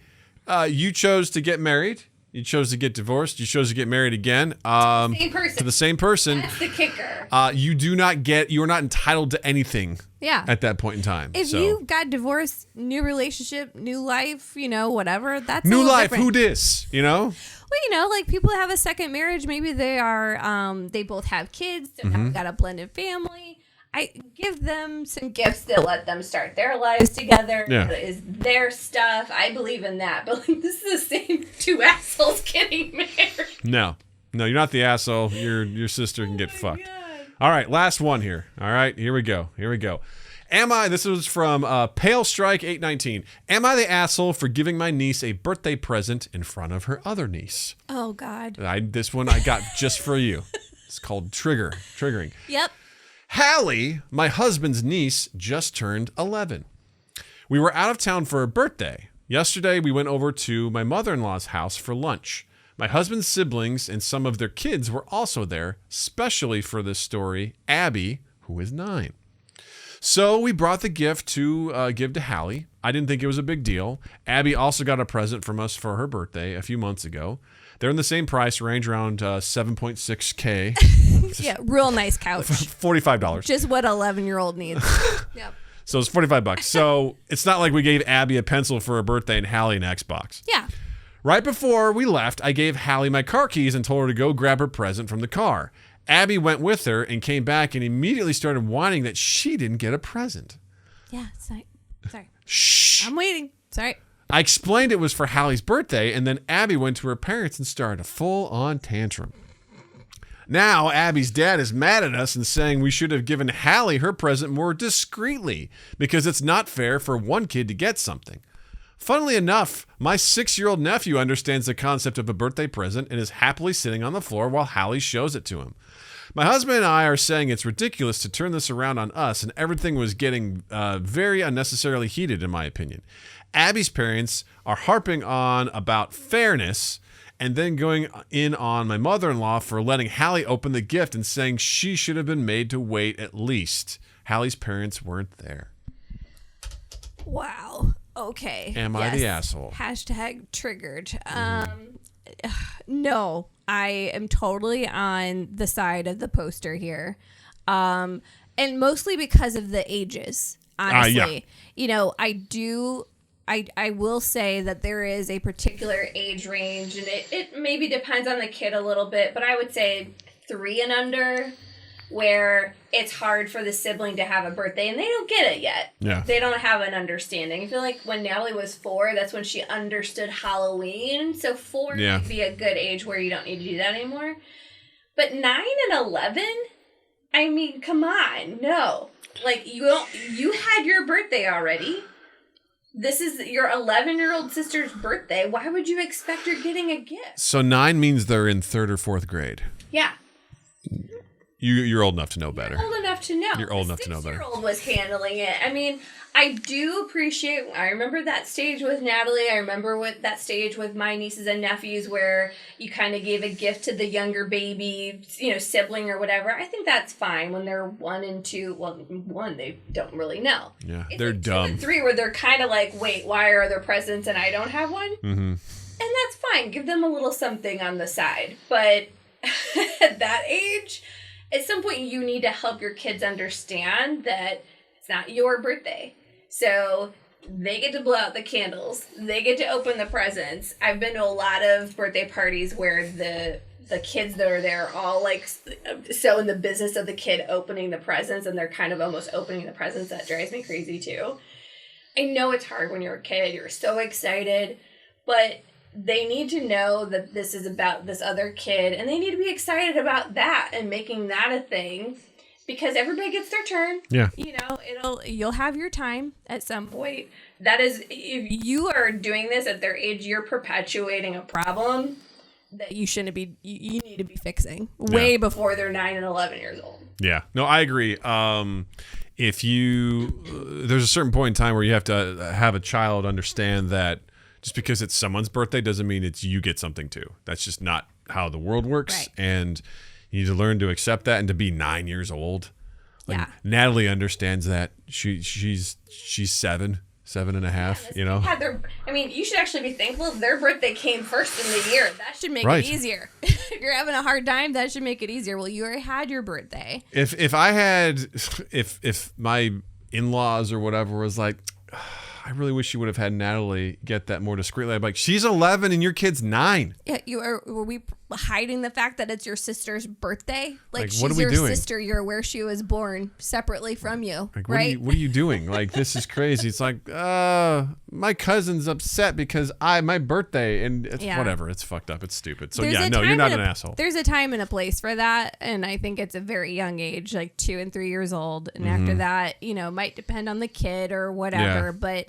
you chose to get married. You chose to get divorced. You chose to get married again. Same person. To the same person. That's the kicker. You are not entitled to anything. Yeah. At that point in time. If you got divorced, new relationship, new life, whatever, that's new a little life. different. Who dis? Well, like people that have a second marriage, maybe they are, they both have kids, so now got a blended family. I give them some gifts that let them start their lives together. Yeah. That is their stuff. I believe in that. But like, this is the same two assholes getting married. No, you're not the asshole. Your sister can get fucked. God. All right, last one here. All right, here we go. This was from Pale Strike 819. Am I the asshole for giving my niece a birthday present in front of her other niece? Oh, God. This one I got just for you. It's called triggering. Yep. Hallie, my husband's niece, just turned 11. We were out of town for her birthday. Yesterday, we went over to my mother-in-law's house for lunch. My husband's siblings and some of their kids were also there, especially for this story, Abby, who is 9. So we brought the gift to give to Hallie. I didn't think it was a big deal. Abby also got a present from us for her birthday a few months ago. They're in the same price range, around $7.6K. Yeah, real nice couch. $45. Just what an 11-year-old needs. Yep. So it's $45. So it's not like we gave Abby a pencil for her birthday and Hallie an Xbox. Yeah. Right before we left, I gave Hallie my car keys and told her to go grab her present from the car. Abby went with her and came back and immediately started whining that she didn't get a present. Yeah, sorry. Shh. I'm waiting. Sorry. I explained it was for Hallie's birthday, and then Abby went to her parents and started a full-on tantrum. Now, Abby's dad is mad at us and saying we should have given Hallie her present more discreetly because it's not fair for one kid to get something. Funnily enough, my 6-year-old nephew understands the concept of a birthday present and is happily sitting on the floor while Hallie shows it to him. My husband and I are saying it's ridiculous to turn this around on us, and everything was getting very unnecessarily heated, in my opinion. Abby's parents are harping on about fairness and then going in on my mother-in-law for letting Hallie open the gift and saying she should have been made to wait at least. Hallie's parents weren't there. Wow. Okay. Am I the asshole? Hashtag triggered. No, I am totally on the side of the poster here. And mostly because of the ages, honestly. Yeah. I will say that there is a particular age range, and it maybe depends on the kid a little bit, but I would say 3 and under, where it's hard for the sibling to have a birthday, and they don't get it yet. Yeah. They don't have an understanding. I feel like when Natalie was 4, that's when she understood Halloween, so 4 might be a good age where you don't need to do that anymore. But 9 and 11? I mean, come on, no. Like, you had your birthday already. This is your 11-year-old sister's birthday. Why would you expect her getting a gift? So 9 means they're in 3rd or 4th grade. Yeah. You're old enough to know better. You're old enough to know. You're old enough to know better. The 6-year-old was handling it. I mean, I do appreciate, I remember that stage with Natalie. I remember that stage with my nieces and nephews where you kind of gave a gift to the younger baby, sibling or whatever. I think that's fine when they're 1 and 2. Well, 1, they don't really know. Yeah, it's they're like dumb. 2 and 3 where they're kind of like, wait, why are there presents and I don't have one? Mm-hmm. And that's fine. Give them a little something on the side. But at that age, at some point you need to help your kids understand that it's not your birthday. So they get to blow out the candles. They get to open the presents. I've been to a lot of birthday parties where the kids that are there are all like so in the business of the kid opening the presents, and they're kind of almost opening the presents. That drives me crazy too. I know it's hard when you're a kid. You're so excited, but they need to know that this is about this other kid, and they need to be excited about that and making that a thing. Because everybody gets their turn. Yeah. You'll have your time at some point. That is, if you are doing this at their age, you're perpetuating a problem that you shouldn't be, you need to be fixing way before they're 9 and 11 years old. Yeah. No, I agree. If there's a certain point in time where you have to have a child understand that just because it's someone's birthday doesn't mean it's you get something too. That's just not how the world works. Right. And you need to learn to accept that and to be 9 years old. Like, Natalie understands that. She's 7, 7.5, you know? You should actually be thankful their birthday came first in the year. That should make it easier. If you're having a hard time, that should make it easier. Well, you already had your birthday. If I had, if my in-laws or whatever was like, I really wish you would have had Natalie get that more discreetly. I'm like, she's 11 and your kid's 9. Yeah, were we hiding the fact that it's your sister's birthday? Like what she's are we your doing? sister. You're where she was born, separately from you, Like, right? What are you doing? Like, this is crazy. It's like, my cousin's upset because my birthday, and it's whatever. It's fucked up. It's stupid. So you're not an asshole. There's a time and a place for that, and I think it's a very young age, like 2 and 3 years old, and after that, might depend on the kid or whatever, but.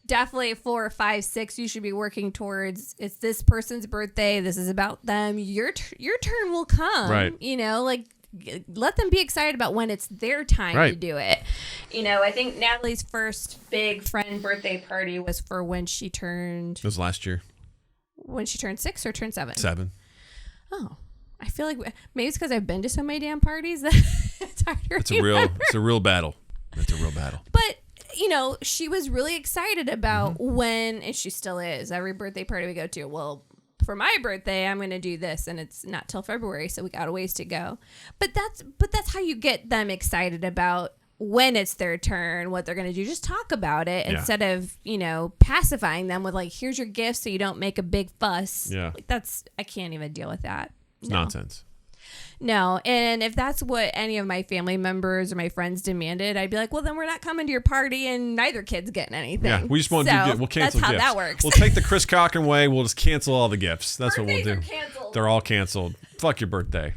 Definitely 4, 5, 6. You should be working towards. It's this person's birthday. This is about them. Your turn will come. Right. Let them be excited about when it's their time to do it. I think Natalie's first big friend birthday party was for when she turned. It was last year. When she turned 6 or turned 7. 7. Oh, I feel like maybe it's because I've been to so many damn parties that it's harder. It's a real battle. It's a real battle. But. She was really excited about when, and she still is, every birthday party we go to. Well, for my birthday, I'm going to do this, and it's not till February, so we got a ways to go. But that's how you get them excited about when it's their turn, what they're going to do. Just talk about it instead of, pacifying them with like, here's your gift so you don't make a big fuss. Yeah. I can't even deal with that. It's nonsense. No, and if that's what any of my family members or my friends demanded, I'd be like, well, then we're not coming to your party, and neither kid's getting anything. Yeah, we just won't do gifts. We'll cancel that's gifts. How that works. We'll take the Chris Cochrane way. We'll just cancel all the gifts. That's Birthdays what we'll do. Are canceled. They're all canceled. Fuck your birthday.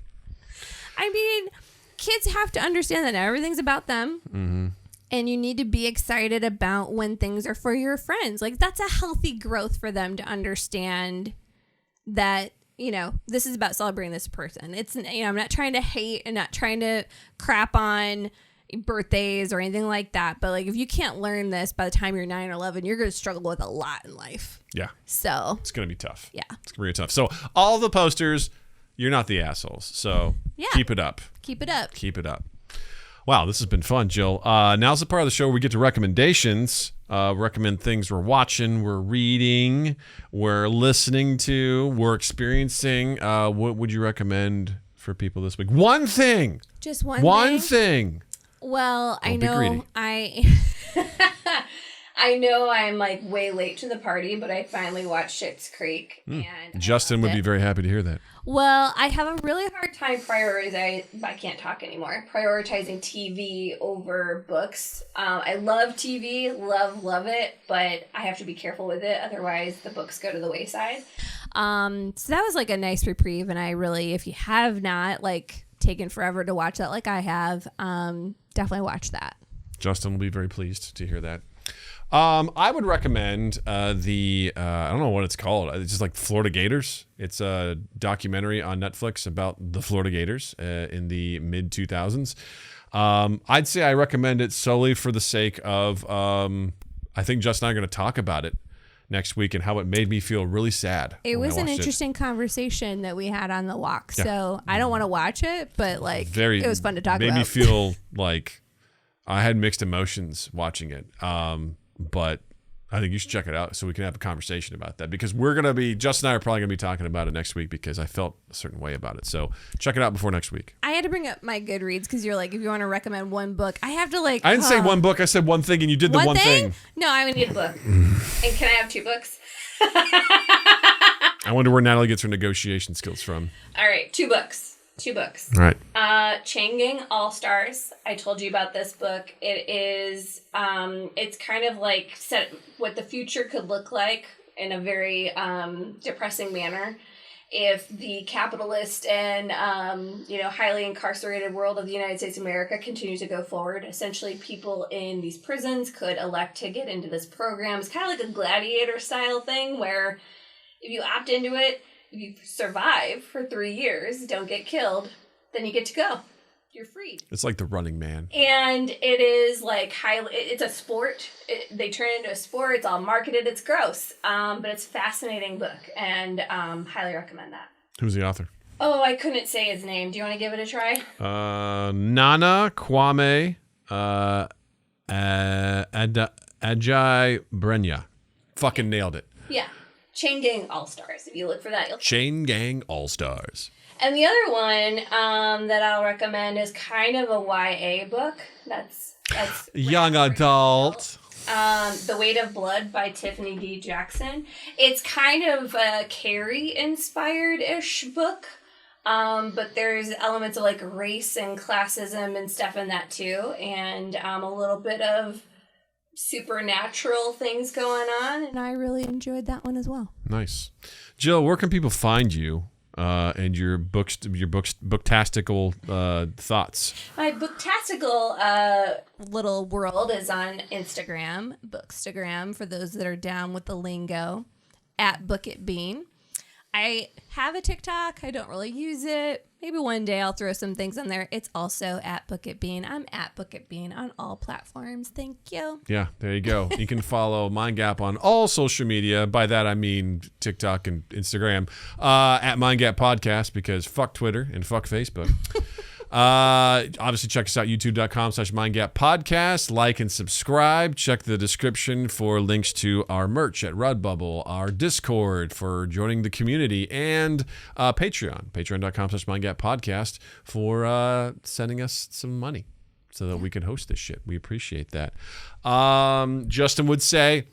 Kids have to understand that everything's about them. And you need to be excited about when things are for your friends. Like, that's a healthy growth for them to understand that, this is about celebrating this person. It's, I'm not trying to hate and not trying to crap on birthdays or anything like that. But like, if you can't learn this by the time you're 9 or 11, you're going to struggle with a lot in life. Yeah. So it's going to be tough. Yeah. It's going to be really tough. So all the posters, you're not the assholes. So keep it up. Keep it up. Keep it up. Wow, this has been fun, Jill. Now's the part of the show where we get to recommendations. Recommend things we're watching, we're reading, we're listening to, we're experiencing. What would you recommend for people this week? One thing. Just one thing. Well, I know I know I'm like way late to the party, but I finally watched Schitt's Creek. And Justin would be very happy to hear that. Well, I have a really hard time I can't talk anymore. Prioritizing TV over books. I love TV, love it, but I have to be careful with it. Otherwise, the books go to the wayside. So that was like a nice reprieve. And I really, if you have not like taken forever to watch that like I have, definitely watch that. Justin will be very pleased to hear that. I would recommend I don't know what it's called. It's just like Florida Gators. It's a documentary on Netflix about the Florida Gators in the mid 2000s. I'd say I recommend it solely for the sake of I think Justin and I are going to talk about it next week and how it made me feel really sad. It was an interesting conversation that we had on the walk. Yeah. So I don't want to watch it, but like it was fun to talk about. Made me feel like I had mixed emotions watching it. But I think you should check it out so we can have a conversation about that, because Justin and I are probably going to be talking about it next week because I felt a certain way about it. So check it out before next week. I had to bring up my Goodreads because you're like, if you want to recommend one book, I have to like. I didn't say one book. I said one thing and you did the one thing. No, I would need a book. And can I have 2 books? I wonder where Natalie gets her negotiation skills from. All right, 2 books. 2 books. All right. Changing All Stars. I told you about this book. It is, it's kind of like set what the future could look like in a very depressing manner if the capitalist and, highly incarcerated world of the United States of America continue to go forward. Essentially, people in these prisons could elect to get into this program. It's kind of like a gladiator style thing where if you opt into it, if you survive for 3 years, don't get killed, then you get to go. You're free. It's like The Running Man. And it is like it's a sport. They turn it into a sport. It's all marketed. It's gross. But it's a fascinating book, and highly recommend that. Who's the author? Oh, I couldn't say his name. Do you want to give it a try? Nana Kwame Ajay Brenya. Fucking nailed it. Yeah. Chain Gang All-Stars. If you look for that, you'll Chain Gang All-Stars. And the other one that I'll recommend is kind of a YA book. That's young adult. The Weight of Blood by Tiffany D. Jackson. It's kind of a Carrie-inspired-ish book. But there's elements of like race and classism and stuff in that too. And a little bit of supernatural things going on. And I really enjoyed that one as well. Nice. Jill, where can people find you? And your booktastical thoughts. My booktastical little world is on Instagram, Bookstagram, for those that are down with the lingo, at BookItBean. I have a TikTok. I don't really use it. Maybe one day I'll throw some things on there. It's also at BookItBean. I'm at BookItBean on all platforms. Thank you. Yeah, there you go. You can follow Mind Gap on all social media. By that, I mean TikTok and Instagram. At Mind Gap Podcast, because fuck Twitter and fuck Facebook. Obviously, check us out, youtube.com/MindGapPodcast. Like and subscribe. Check the description for links to our merch at Redbubble, our Discord for joining the community, and Patreon, patreon.com/MindGapPodcast for sending us some money so that we can host this shit. We appreciate that. Justin would say,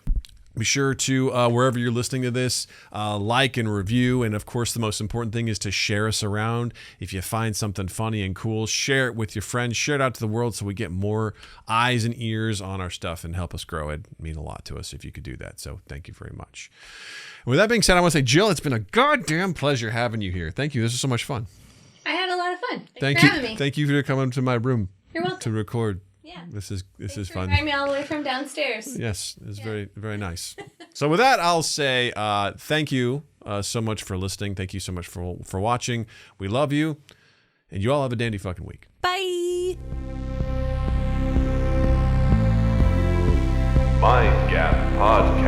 be sure to, wherever you're listening to this, like and review. And, of course, the most important thing is to share us around. If you find something funny and cool, share it with your friends. Share it out to the world so we get more eyes and ears on our stuff and help us grow. It'd mean a lot to us if you could do that. So thank you very much. And with that being said, I want to say, Jill, it's been a goddamn pleasure having you here. Thank you. This was so much fun. I had a lot of fun. Thank for you. having me. Thank you for coming to my room. You're welcome. To record. Yeah. This is fun. Bring me all the way from downstairs. Yes, it's very, very nice. So with that, I'll say thank you so much for listening. Thank you so much for watching. We love you, and you all have a dandy fucking week. Bye. Mind Gap Podcast.